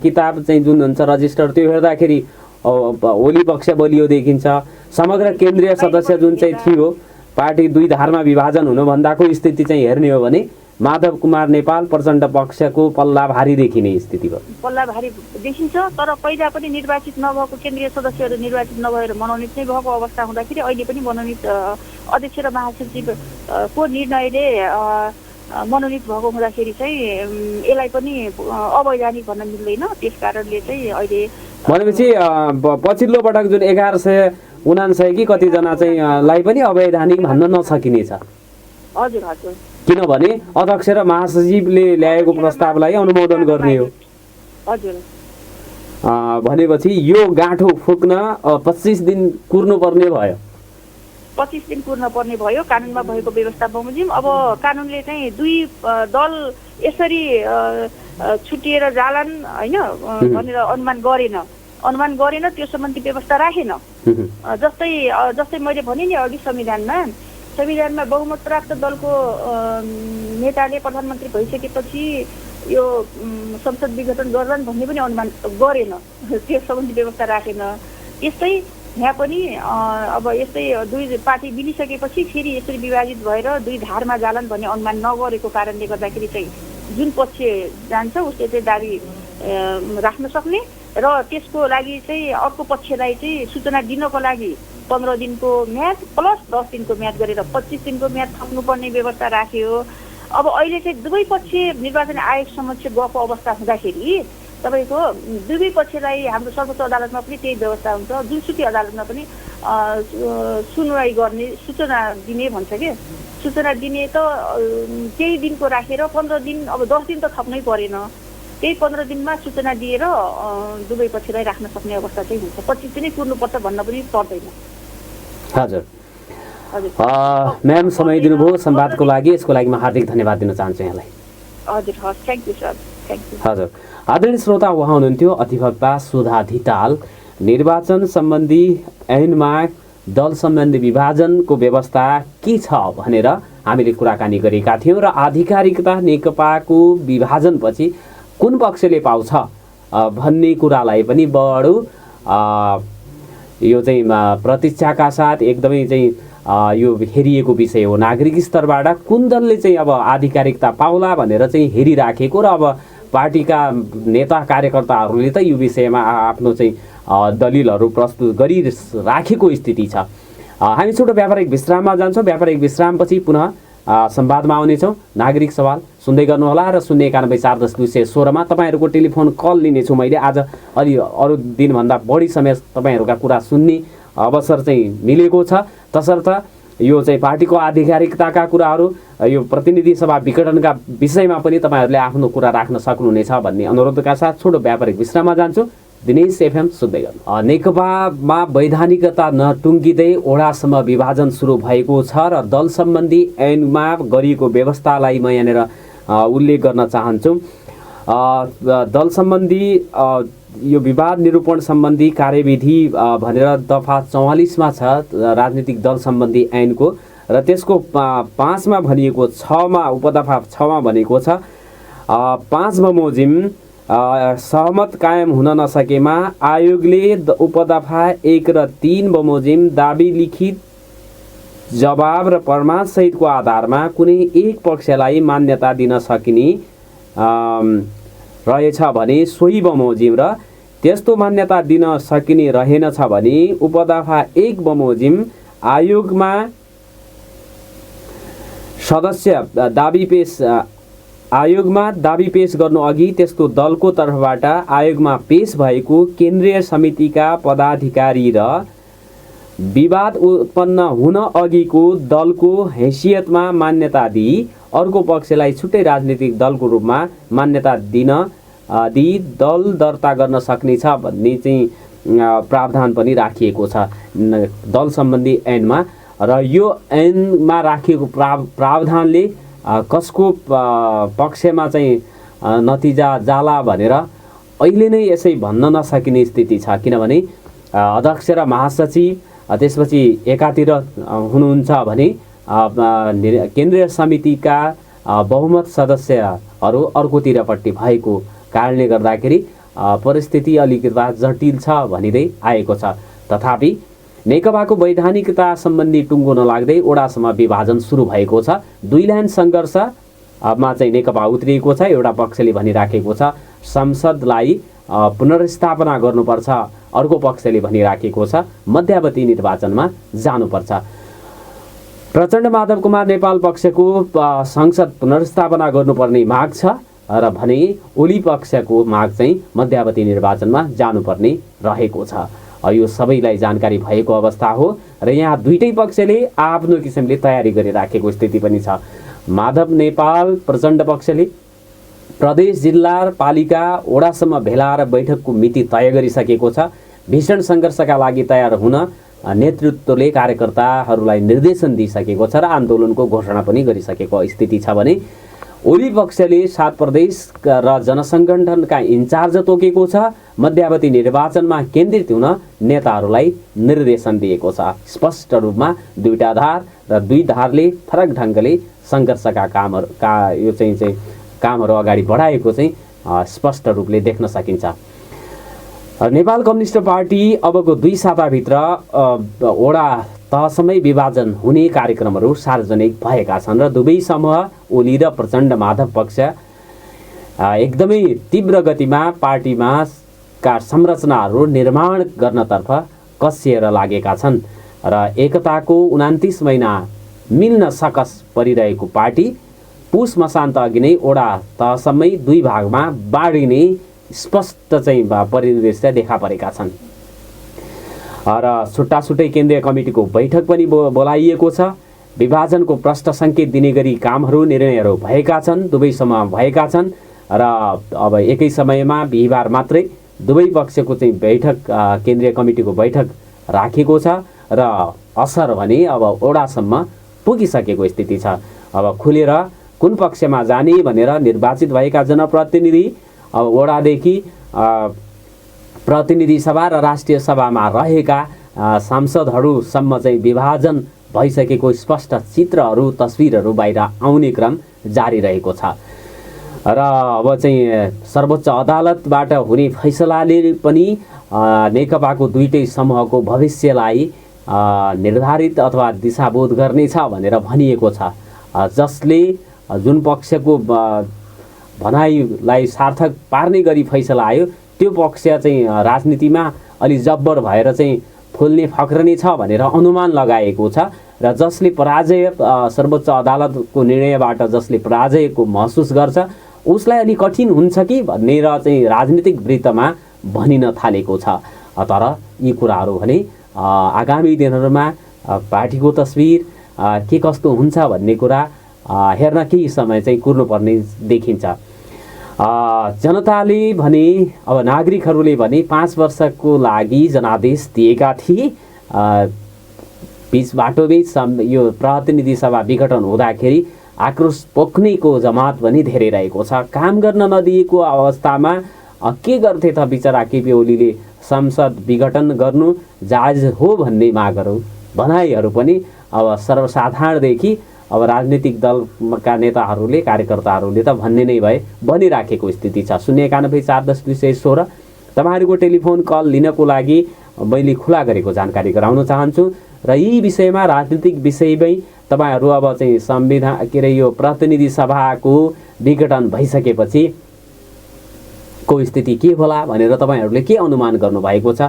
B: किताब चाहिँ जुन हुन्छ रजिस्टर, त्यो हेर्दाखेरि ओली पक्ष बलियो देखिन्छ। समग्र केन्द्रीय सदस्य जुन चाहिँ थियो पार्टी दुई धारमा विभाजन हुनुभन्दाको स्थिति चाहिँ हेर्ने हो भने माधव कुमार नेपाल प्रचण्ड पक्षको पल्ला भारी देखिने स्थिति भयो।
C: पल्ला भारी देखिन्छ। तर पहिला पनि निर्वाचित नभएको केन्द्रीय सदस्यहरू निर्वाचित नभएर मनोनित नै भएको अवस्था हुँदाखेरि अहिले पनि मनोनित अध्यक्ष र महासचिवको निर्णयले मनोनित भएको हुँदाखेरि चाहिँ यसलाई पनि अवैधानिक भन्न मिल्दैन। त्यस कारणले चाहिँ अहिले
B: भनेपछि पछिल्लो पटक जुन 1179 कि कतिजना चाहिँ लाई पनि अवैधानिक भन्न नसकिनेछ।
C: हजुर हजुर,
B: किनभने अध्यक्ष र महासचिवले ल्याएको प्रस्तावलाई अनुमोदन गर्ने हो।
C: हजुर,
B: भनेपछि यो गाँठो फुक्न 25 दिन कुर्नुपर्ने भयो।
C: 25 दिन कुर्न पर्ने भयो कानुनमा भएको व्यवस्था बमोजिम। अब कानुनले चाहिँ दुई दल यसरी छुटिएर जालान् होइन भनेर अनुमान गरेन, त्यो सम्बन्धी व्यवस्था राखेन। जस्तै मैले भने नि अघि संविधानमा बहुमत प्राप्त दलको नेताले प्रधानमन्त्री भइसकेपछि यो संसद विघटन गर्लान् भन्ने पनि अनुमान गरेन, त्यो सम्बन्धी व्यवस्था राखेन। यस्तै यहाँ पनि अब यस्तै दुई पार्टी मिलिसकेपछि फेरि यसरी विभाजित भएर दुई धारमा जालान् भन्ने अनुमान नगरेको कारणले गर्दाखेरि चाहिँ जुन पक्ष जान्छ उसले चाहिँ दाबी राख्न सक्ने र त्यसको लागि चाहिँ अर्को पक्षलाई चाहिँ सूचना दिनको लागि 15 दिनको म्याद प्लस 10 दिनको म्याद गरेर 25 दिनको म्याद थप्नुपर्ने व्यवस्था राख्यो। अब अहिले चाहिँ दुवै पक्ष निर्वाचन आयोग समक्ष गएको अवस्था हुँदाखेरि तपाईँको दुवै पक्षलाई हाम्रो सर्वोच्च अदालतमा पनि त्यही व्यवस्था हुन्छ, जुनसुकै अदालतमा पनि सुनवाई गर्ने सूचना दिने भन्छ के। सूचना दिने त केही दिनको राखेर 15 दिन, अब 10 दिन त थप्नै परेन, त्यही 15 दिनमा सूचना दिएर दुवै पक्षलाई राख्न सक्ने अवस्था चाहिँ हुन्छ। 25 दिनै कुर्नुपर्छ भन्न पनि पर्दैन।
B: हजुर म्याम, समय दिनुभयो संवादको लागि, यसको लागि म हार्दिक धन्यवाद दिन चाहन्छु यहाँलाई।
C: हजुर हस्, thank you sir, thank you.
B: हजुर, आदरणीय श्रोता, उहाँ हुनुहुन्थ्यो अधिवक्ता सुधा धिताल। निर्वाचन सम्बन्धी ऐनमा दल सम्बन्धी विभाजनको व्यवस्था के छ भनेर हामीले कुराकानी गरेका थियौँ र आधिकारिकता नेकपाको विभाजनपछि कुन पक्षले पाउँछ भन्ने कुरालाई पनि बडो यो चाहिँ प्रतीक्षाका साथ एकदमै चाहिँ यो हेरिएको विषय हो। नागरिक स्तरबाट कुन दलले चाहिँ अब आधिकारिकता पाउला भनेर चाहिँ हेरिराखेको र अब पार्टीका नेता कार्यकर्ताहरूले त यो विषयमा आफ्नो चाहिँ दलिलहरू प्रस्तुत गरिराखेको स्थिति छ। हामी छोटो व्यापारिक विश्राममा जान्छौँ। व्यापारिक विश्रामपछि पुनः संवादमा आउनेछौँ। नागरिक सवाल सुन्दै गर्नुहोला र 091-410-216 तपाईँहरूको टेलिफोन कल लिनेछु। मैले आज अलि अरू दिनभन्दा बढी समय तपाईँहरूका कुरा सुन्ने अवसर चाहिँ मिलेको छ। तसर्थ यो चाहिँ पार्टीको आधिकारिकताका कुराहरू, यो प्रतिनिधि सभा विघटनका विषयमा पनि तपाईँहरूले आफ्नो कुरा राख्न सक्नुहुनेछ भन्ने अनुरोधका साथ छोटो व्यापारिक विश्राममा जान्छु। दिनेश एफएम सुन्दै गर्नु। नेकपामा वैधानिकता नटुङ्गिँदै ओडासम्म विभाजन सुरु भएको छ र दल सम्बन्धी ऐनमा गरिएको व्यवस्थालाई म यहाँनिर उल्लेख गर्न चाहन्छु। दल सम्बन्धी यो विवाद निरूपण सम्बन्धी कार्यविधि भनेर दफा 44 छ राजनीतिक दल सम्बन्धी ऐनको, र त्यसको 5 मा भनिएको 6 मा उपदफा 6 मा भनेको छ 5 बमोजिम सहमत कायम हुन नसकेमा आयोगले उपदफा 1 र 3 बमोजिम दाबी, लिखित जवाब र प्रमाणसहितको आधारमा कुनै एक पक्षलाई मान्यता दिन सकिने रहेछ भने सोही बमोजिम र त्यस्तो मान्यता दिन सकिने रहेनछ भने उपदफा 1 बमोजिम आयोगमा सदस्य दाबी पेश गर्नु अघि त्यस्तो दलको तर्फबाट आयोगमा पेश भएको केन्द्रीय समितिका पदाधिकारी र विवाद उत्पन्न हुन अघिको दलको हैसियतमा मान्यता दिई अर्को पक्षलाई छुट्टै राजनीतिक दलको रूपमा मान्यता दिई दल दर्ता गर्न सक्नेछ भन्ने चाहिँ प्रावधान पनि राखिएको छ दल सम्बन्धी ऐनमा। र यो ऐनमा राखिएको प्रावधानले कसको पक्षमा चाहिँ नतिजा जाला भनेर अहिले नै यसै भन्न नसकिने स्थिति छ। किनभने अध्यक्ष र महासचिव त्यसपछि एकातिर हुनुहुन्छ भने केन्द्रीय समितिका बहुमत सदस्यहरू अर्कोतिरपट्टि भएको कारणले गर्दाखेरि परिस्थिति अलिकति जटिल छ भनिँदै आएको छ। तथापि नेकपाको वैधानिकता सम्बन्धी टुङ्गो नलाग्दै ओडासम्म विभाजन सुरु भएको छ। दुई लाइन सङ्घर्षमा चाहिँ नेकपा उत्रिएको छ। एउटा पक्षले भनिराखेको छ संसदलाई पुनर्स्थापना गर्नुपर्छ, अर्को पक्षले भनिराखेको छ मध्यावधि निर्वाचनमा जानुपर्छ। प्रचण्ड माधव कुमार नेपाल पक्षको संसद पुनर्स्थापना गर्नुपर्ने माग छ र भने ओली पक्षको माग चाहिँ मध्यावधि निर्वाचनमा जानुपर्ने रहेको छ। यो सबैलाई जानकारी भएको अवस्था हो र यहाँ दुईटै पक्षले आफ्नो किसिमले तयारी गरिराखेको स्थिति पनि छ। माधव नेपाल प्रचण्ड पक्षले प्रदेश, जिल्ला, पालिका, ओडासम्म भेला र बैठकको मिति तय गरिसकेको छ। भीषण सङ्घर्षका लागि तयार हुन नेतृत्वले कार्यकर्ताहरूलाई निर्देशन दिइसकेको छ र आन्दोलनको घोषणा पनि गरिसकेको स्थिति छ भने ओली पक्षले 7 प्रदेश र जनसङ्गठनका इन्चार्ज तोकेको छ। मध्यावधि निर्वाचनमा केन्द्रित हुन नेताहरूलाई निर्देशन दिएको छ। स्पष्ट रूपमा दुईटा धार र दुई धारले फरक ढङ्गले सङ्घर्षका कामहरू अगाडि बढाएको चाहिँ स्पष्ट रूपले देख्न सकिन्छ। नेपाल कम्युनिस्ट पार्टी अबको 2 साताभित्र ओडा तहसम्मै विभाजन हुने कार्यक्रमहरू सार्वजनिक भएका छन् र दुवै समूह ओली र प्रचण्ड माधव पक्ष एकदमै तीव्र गतिमा पार्टीमा का संरचनाहरू निर्माण गर्नतर्फ कसिएर लागेका छन् र एकताको 29 महिना मिल्न सकस परिरहेको पार्टी पुस मसान्त अघि नै ओडा तहसम्मै 2 भागमा बाँडिने स्पष्ट चाहिँ परिदृश्य देखा परेका छन् र छुट्टाछुट्टै केन्द्रीय कमिटीको बैठक पनि बोलाइएको छ। विभाजनको प्रष्ट सङ्केत दिने गरी कामहरू निर्णयहरू भएका छन्, दुवै समूहमा भएका छन् र अब एकै समयमा बिहिबार मात्रै दुवै पक्षको चाहिँ बैठक केन्द्रीय कमिटीको बैठक राखेको छ र असर भने अब ओडासम्म पुगिसकेको स्थिति छ। अब खुलेर कुन पक्षमा जाने भनेर निर्वाचित भएका जनप्रतिनिधि अब ओडादेखि प्रतिनिधि सभा र राष्ट्रिय सभामा रहेका सांसदहरूसम्म चाहिँ विभाजन भइसकेको स्पष्ट चित्रहरू तस्विरहरू बाहिर आउने क्रम जारी रहेको छ र अब चाहिँ सर्वोच्च अदालतबाट हुने फैसलाले पनि नेकपाको दुईटै समूहको भविष्यलाई निर्धारित अथवा दिशाबोध गर्नेछ भनेर भनिएको छ। जसले जुन पक्षको भनाइलाई सार्थक पार्ने गरी फैसला आयो त्यो पक्ष चाहिँ राजनीतिमा अलि जब्बर भएर चाहिँ फुल्ने फक्रने छ भनेर अनुमान लगाएको छ र जसले पराजय सर्वोच्च अदालतको निर्णयबाट जसले पराजयको महसुस गर्छ उसलाई अलि कठिन हुन्छ कि भनेर चाहिँ राजनीतिक वृत्तमा भनिन थालेको छ। तर यी कुराहरू भने आगामी दिनहरूमा पार्टीको तस्बिर के कस्तो हुन्छ भन्ने कुरा हेर्न केही समय चाहिँ कुर्नुपर्ने देखिन्छ। जनताले भने अब नागरिकहरूले भने 5 वर्षको लागि जनादेश दिएका थिए। बीच बाटोबीच यो प्रतिनिधि सभा विघटन हुँदाखेरि आक्रोश पोख्नेको जमात पनि धेरै रहेको छ। काम गर्न नदिएको अवस्थामा के गर्थे त बिचरा केपी ओलीले संसद विघटन गर्नु जायज हो भन्ने मागहरू भनाइहरू पनि अब सर्वसाधारणदेखि अब राजनीतिक दलका नेताहरूले कार्यकर्ताहरूले त भन्ने नै भए भनिराखेको स्थिति छ। 0914010 तपाईँहरूको टेलिफोन कल लिनको लागि मैले खुला गरेको जानकारी गराउन चाहन्छु र यी विषयमा राजनीतिक विषयमै तपाईँहरू अब चाहिँ संविधान के अरे यो प्रतिनिधि सभाको विघटन भइसकेपछि को स्थिति के होला भनेर तपाईँहरूले के अनुमान गर्नुभएको छ?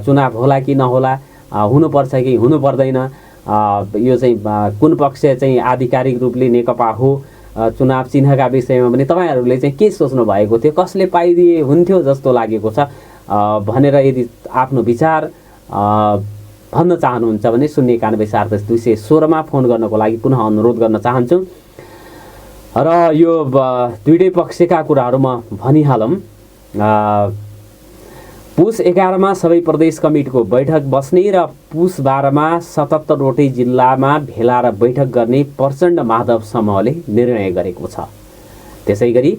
B: चुनाव होला कि नहोला, हुनुपर्छ कि हुनु पर्दैन, यो चाहिँ कुन पक्ष चाहिँ आधिकारिक रूपले नेकपा हो, चुनाव चिन्हका विषयमा पनि तपाईँहरूले चाहिँ के सोच्नु भएको थियो, कसले पाइदिए हुन्थ्यो जस्तो लागेको छ भनेर यदि आफ्नो विचार भन्न चाहनुहुन्छ भने 0914010 फोन गर्नको लागि पुनः अनुरोध गर्न चाहन्छु। र यो दुईटै पक्षका कुराहरू म भनिहालौँ। पुस 11 सबै प्रदेश कमिटीको बैठक बस्ने र पुस 12 77वटै जिल्लामा भेला र बैठक गर्ने प्रचण्ड माधव समूहले निर्णय गरेको छ। त्यसै गरी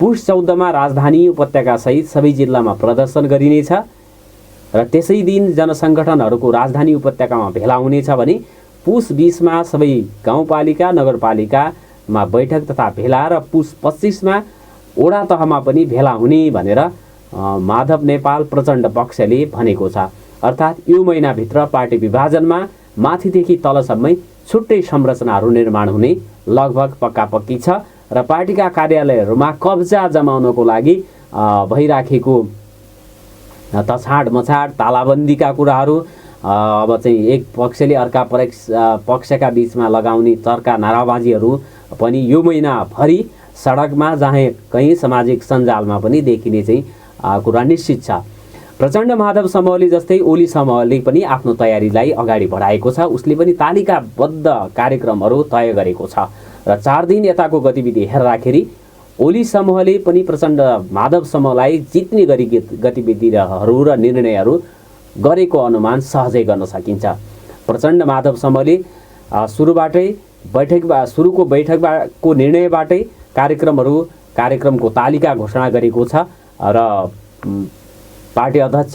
B: पुस 14 राजधानी उपत्यकासहित सबै जिल्लामा प्रदर्शन गरिनेछ र त्यसै दिन जनसङ्गठनहरूको राजधानी उपत्यकामा भेला हुनेछ भने पुस 20 सबै गाउँपालिका नगरपालिकामा बैठक तथा भेला र पुस 25 वडा तहमा पनि भेला हुने भनेर माधव नेपाल प्रचण्ड पक्षले भनेको छ। अर्थात् यो महिनाभित्र पार्टी विभाजनमा माथिदेखि तलसम्मै छुट्टै संरचनाहरू निर्माण हुने लगभग पक्का-पक्की छ र पार्टीका कार्यालयहरूमा कब्जा जमाउनको लागि भइराखेको तछाड मछाड तालाबन्दीका कुराहरू अब चाहिँ एक पक्षले अर्का पक्षका बीचमा लगाउने चर्का नाराबाजीहरू पनि यो महिनाभरि सडकमा जहाँ कहीँ सामाजिक सञ्जालमा पनि देखिने चाहिँ कुरा निश्चित छ। प्रचण्ड माधव समूहले जस्तै ओली समूहले पनि आफ्नो तयारीलाई अगाडि बढाएको छ। उसले पनि तालिकाबद्ध कार्यक्रमहरू तय गरेको छ र 4 दिन यताको गतिविधि हेर्दाखेरि ओली समूहले पनि प्रचण्ड माधव समूहलाई जित्ने गरी गतिविधिहरू र निर्णयहरू गरेको अनुमान सहजै गर्न सकिन्छ। प्रचण्ड माधव समूहले सुरुको बैठकको निर्णयबाटै कार्यक्रमको तालिका घोषणा गरेको छ र पार्टी अध्यक्ष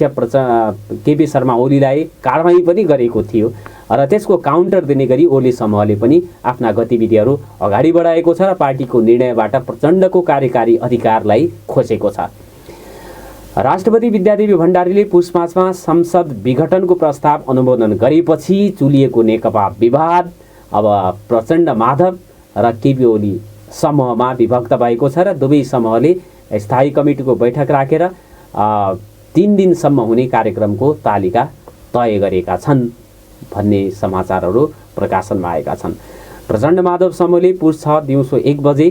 B: केपी शर्मा ओलीलाई कारबाही पनि गरेको थियो र त्यसको काउन्टर दिने गरी ओली समूहले पनि आफ्ना गतिविधिहरू अगाडि बढाएको छ र पार्टीको निर्णयबाट प्रचण्डको कार्यकारी अधिकारलाई खोजेको छ। राष्ट्रपति विद्यादेवी भण्डारीले पुस 5 संसद विघटनको प्रस्ताव अनुमोदन गरेपछि चुलिएको नेकपा विवाद अब प्रचण्ड माधव र केपी ओली समूहमा विभक्त भएको छ र दुवै समूहले स्थायी कमिटीको बैठक राखेर 3 दिनसम्म हुने कार्यक्रमको तालिका तय गरेका छन् भन्ने समाचारहरू प्रकाशनमा आएका छन्। प्रचण्ड माधव समूहले पुस 6 दिउँसो 1 बजे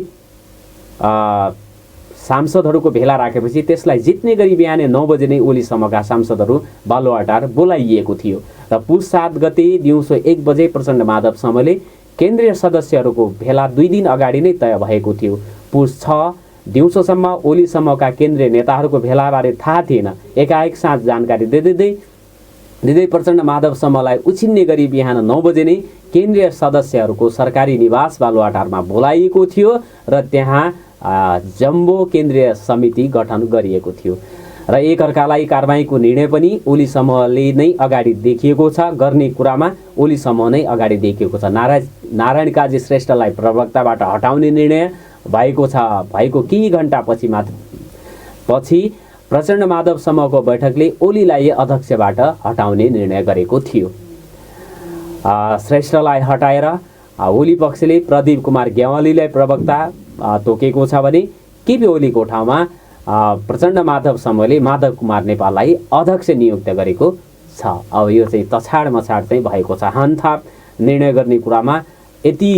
B: सांसदहरूको भेला राखेपछि त्यसलाई जित्ने गरी बिहानै 9 बजे नै ओली समूहका सांसदहरू बालुवाटार बोलाइएको थियो र पुस 7 गते दिउँसो 1 बजे प्रचण्ड माधव समूहले केन्द्रीय सदस्यहरूको भेला 2 दिन अगाडि नै तय भएको थियो। पुस 6 दिउँसोसम्म ओली समूहका केन्द्रीय नेताहरूको भेलाबारे थाहा थिएन। एकाएक साँझ जानकारी दिँदै प्रचण्ड माधव समूहलाई उछिन्ने गरी बिहान 9 बजे नै केन्द्रीय सदस्यहरूको सरकारी निवास बालुवाटारमा बोलाइएको थियो र त्यहाँ जम्बो केन्द्रीय समिति गठन गरिएको थियो र एकअर्कालाई कारबाहीको निर्णय पनि ओली समूहले नै अगाडि देखिएको छ। गर्ने कुरामा ओली समूह नै अगाडि देखिएको छ। नारायण काजी श्रेष्ठलाई प्रवक्ताबाट हटाउने निर्णय भएको केही घण्टा पछि प्रचण्ड माधव समूहको बैठकले ओलीलाई अध्यक्षबाट हटाउने निर्णय गरेको थियो। श्रेष्ठलाई हटाएर ओली पक्षले प्रदीप कुमार ग्यावालीलाई प्रवक्ता तोकेको छ भने केपी ओलीको ठाउँमा प्रचण्ड माधव समूहले माधव कुमार नेपाललाई अध्यक्ष नियुक्त गरेको छ। अब यो चाहिँ तछाड मछाड चाहिँ भएको छ। हानथाप निर्णय गर्ने कुरामा यति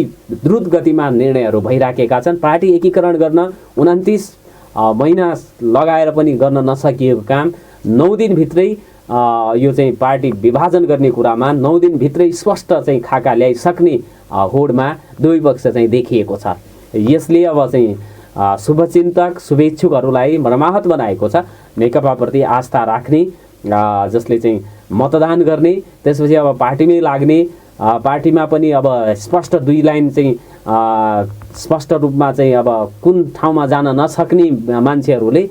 B: द्रुत गतिमा निर्णयहरू भइराखेका छन्। पार्टी एकीकरण गर्न 29 महिना लगाएर पनि गर्न नसकिएको काम 9 दिनभित्रै यो चाहिँ पार्टी विभाजन गर्ने कुरामा 9 दिनभित्रै स्पष्ट चाहिँ खाका ल्याइसक्ने होडमा दुवै पक्ष चाहिँ देखिएको छ। यसले अब चाहिँ शुभचिन्तक शुभेच्छुकहरूलाई मर्माहत बनाएको छ। नेकपाप्रति आस्था राख्ने, जसले चाहिँ मतदान गर्ने, त्यसपछि अब पार्टीमै लाग्ने, पार्टीमा पनि अब स्पष्ट 2 लाइन चाहिँ स्पष्ट रूपमा चाहिँ अब कुन ठाउँमा जान नसक्ने मान्छेहरूले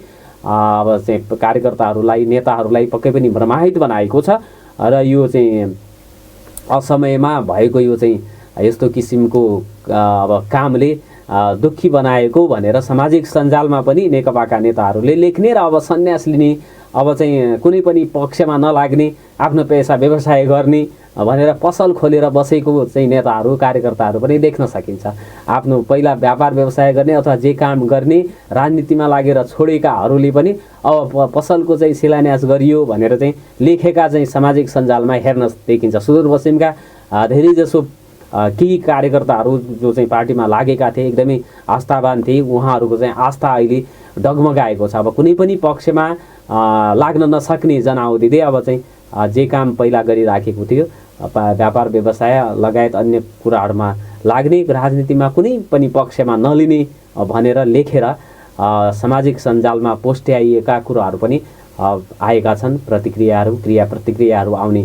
B: अब चाहिँ कार्यकर्ताहरूलाई नेताहरूलाई पक्कै पनि भ्रमाहित बनाएको छ। र यो चाहिँ असमयमा भएको यो चाहिँ यस्तो किसिमको अब कामले दुःखी बनाएको भनेर सामाजिक सञ्जालमा पनि नेकपाका नेताहरूले लेख्ने र अब सन्यास लिने, अब चाहिँ कुनै पनि पक्षमा नलाग्ने, आफ्नो पेसा व्यवसाय गर्ने भनेर पसल खोलेर बसेको चाहिँ नेताहरू कार्यकर्ताहरू पनि देख्न सकिन्छ। आफ्नो पहिला व्यापार व्यवसाय गर्ने अथवा जे काम गर्ने राजनीतिमा लागेर छोडेकाहरूले पनि अब पसलको चाहिँ शिलान्यास गरियो भनेर चाहिँ लेखेका चाहिँ सामाजिक सञ्जालमा हेर्न देखिन्छ। सुदूरपश्चिमका धेरैजसो केही कार्यकर्ताहरू जो चाहिँ पार्टीमा लागेका थिए, एकदमै आस्थावान थिए, उहाँहरूको चाहिँ आस्था अहिले डगमगाएको छ। अब कुनै पनि पक्षमा लाग्न नसक्ने जनाउदिँदै अब चाहिँ जे काम पहिला गरिराखेको थियो व्यापार व्यवसाय लगायत अन्य कुराहरूमा लाग्ने, राजनीतिमा कुनै पनि पक्षमा नलिने भनेर लेखेर सामाजिक सञ्जालमा पोस्ट्याइएका कुराहरू पनि आएका छन्। प्रतिक्रियाहरू क्रिया प्रतिक्रियाहरू आउने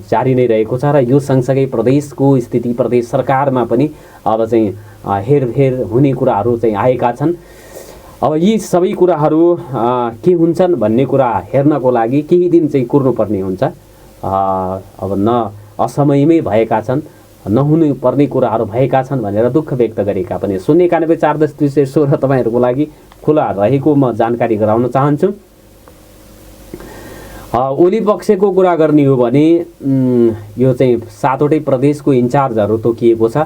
B: जारी नै रहेको छ। र यो सँगसँगै प्रदेशको स्थिति, प्रदेश सरकारमा पनि अब चाहिँ हेरफेर हुने कुराहरू चाहिँ आएका छन्। अब यी सबै कुराहरू के हुन्छन् भन्ने कुरा हेर्नको लागि केही दिन चाहिँ कुर्नुपर्ने हुन्छ। अब न असमयमै भएका छन्, नहुनु पर्ने कुराहरू भएका छन् भनेर दुःख व्यक्त गरेका पनि 0914010 तपाईँहरूको लागि खुला रहेको म जानकारी गराउन चाहन्छु। ओली पक्षको कुरा गर्ने हो भने यो चाहिँ 7वटै प्रदेशको इन्चार्जहरू तोकिएको छ।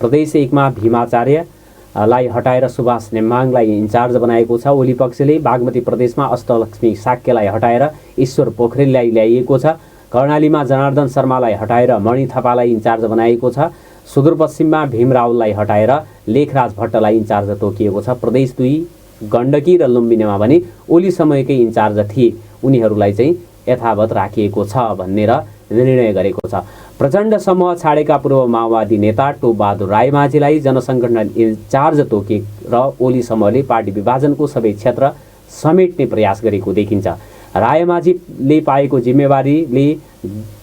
B: प्रदेश 1 मा भीमाचार्यलाई हटाएर सुभाष नेम्बाङलाई इन्चार्ज बनाएको छ। ओली पक्षले बागमती प्रदेशमा अष्टलक्ष्मी साक्यलाई हटाएर ईश्वर पोखरेललाई ल्याइएको छ। कर्णालीमा जनार्दन शर्मालाई हटाएर मणि थापालाई इन्चार्ज बनाएको छ। सुदूरपश्चिममा भीम रावललाई हटाएर लेखराज भट्टलाई इन्चार्ज तोकिएको छ। प्रदेश 2 गण्डकी र लुम्बिनीमा भने ओली समयकै इन्चार्ज थिए, उनीहरूलाई चाहिँ यथावत राखिएको छ भनेर निर्णय गरेको छ। प्रचण्ड समूह छाडेका पूर्व माओवादी नेता टोपबहादुर रायमाझीलाई जनसङ्गठन इन्चार्ज तोकेर ओली समूहले पार्टी विभाजनको सबै क्षेत्र समेट्ने प्रयास गरेको देखिन्छ। रायमाझीले पाएको जिम्मेवारीले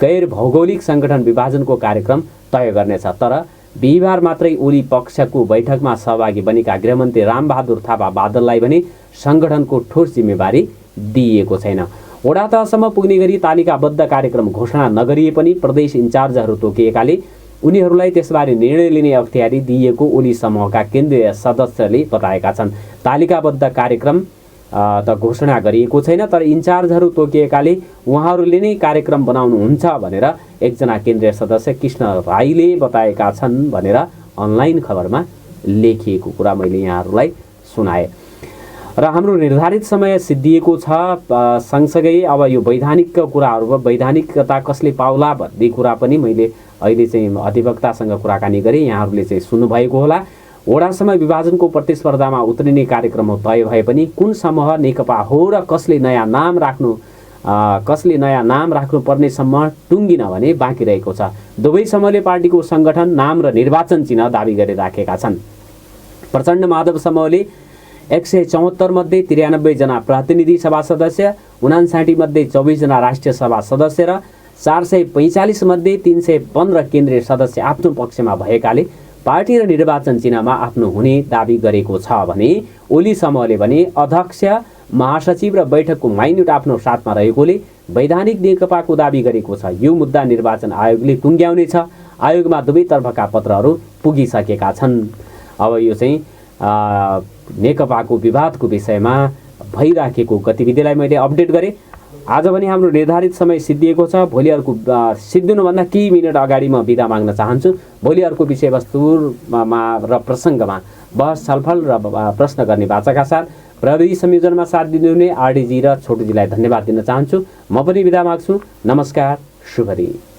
B: गैर भौगोलिक सङ्गठन विभाजनको कार्यक्रम तय गर्नेछ। तर बिहिबार मात्रै ओली पक्षको बैठकमा सहभागी बनेका गृहमन्त्री रामबहादुर थापा बादललाई भने सङ्गठनको ठोस जिम्मेवारी दिइएको छैन। वडा तहसम्म पुग्ने गरी तालिकाबद्ध कार्यक्रम घोषणा नगरिए पनि प्रदेश इन्चार्जहरू तोकिएकाले उनीहरूलाई त्यसबारे निर्णय लिने अख्तियारी दिइएको ओली समूहका केन्द्रीय सदस्यले बताएका छन्। तालिकाबद्ध कार्यक्रम त घोषणा गरिएको छैन, तर इन्चार्जहरू तोकिएकाले उहाँहरूले नै कार्यक्रम बनाउनुहुन्छ भनेर एकजना केन्द्रीय सदस्य कृष्ण राईले बताएका छन् भनेर अनलाइन खबरमा लेखिएको कुरा मैले यहाँहरूलाई सुनाएँ। र हाम्रो निर्धारित समय सिद्धिएको छ। सँगसँगै अब यो वैधानिक कुराहरू, वैधानिकता कसले पाउला भन्ने कुरा पनि मैले अहिले चाहिँ अधिवक्तासँग कुराकानी गरेँ, यहाँहरूले चाहिँ सुन्नुभएको होला। वडासम्म विभाजनको प्रतिस्पर्धामा उत्रिने कार्यक्रम तय भए पनि कुन समूह नेकपा हो र कसले नयाँ नाम राख्नुपर्नेसम्म टुङ्गिन भने बाँकी रहेको छ। दुवै समूहले पार्टीको सङ्गठन, नाम र निर्वाचन चिन्ह दाबी गरिराखेका छन्। प्रचण्ड माधव समूहले 174 मध्ये 93 जना प्रतिनिधि सभा सदस्य, 59 मध्ये 24 जना राष्ट्रिय सभा सदस्य र 445 मध्ये 315 केन्द्रीय सदस्य आफ्नो पक्षमा भएकाले पार्टी र निर्वाचन चिन्हमा आफ्नो हुने दाबी गरेको छ भने ओली समूहले भने अध्यक्ष, महासचिव र बैठकको माइन्युट आफ्नो साथमा रहेकोले वैधानिक नेकपाको दाबी गरेको छ। यो मुद्दा निर्वाचन आयोगले टुङ्ग्याउनेछ। आयोगमा दुवैतर्फका पत्रहरू पुगिसकेका छन्। अब यो चाहिँ नेकपाको विवादको विषयमा भइराखेको गतिविधिलाई मैले अपडेट गरेँ। आज पनि हाम्रो निर्धारित समय सिद्धिएको छ। भोलि अर्को सिद्धिनुभन्दा केही मिनट अगाडि म बिदा माग्न चाहन्छु। भोलि अर्को विषयवस्तुमा र प्रसङ्गमा बहस छलफल र प्रश्न गर्ने वाचाका साथ प्रविधि संयोजनमा साथ दिनुहुने आरडीजी र छोटुजीलाई धन्यवाद दिन चाहन्छु। म पनि बिदा माग्छु। नमस्कार, शुभ दिन।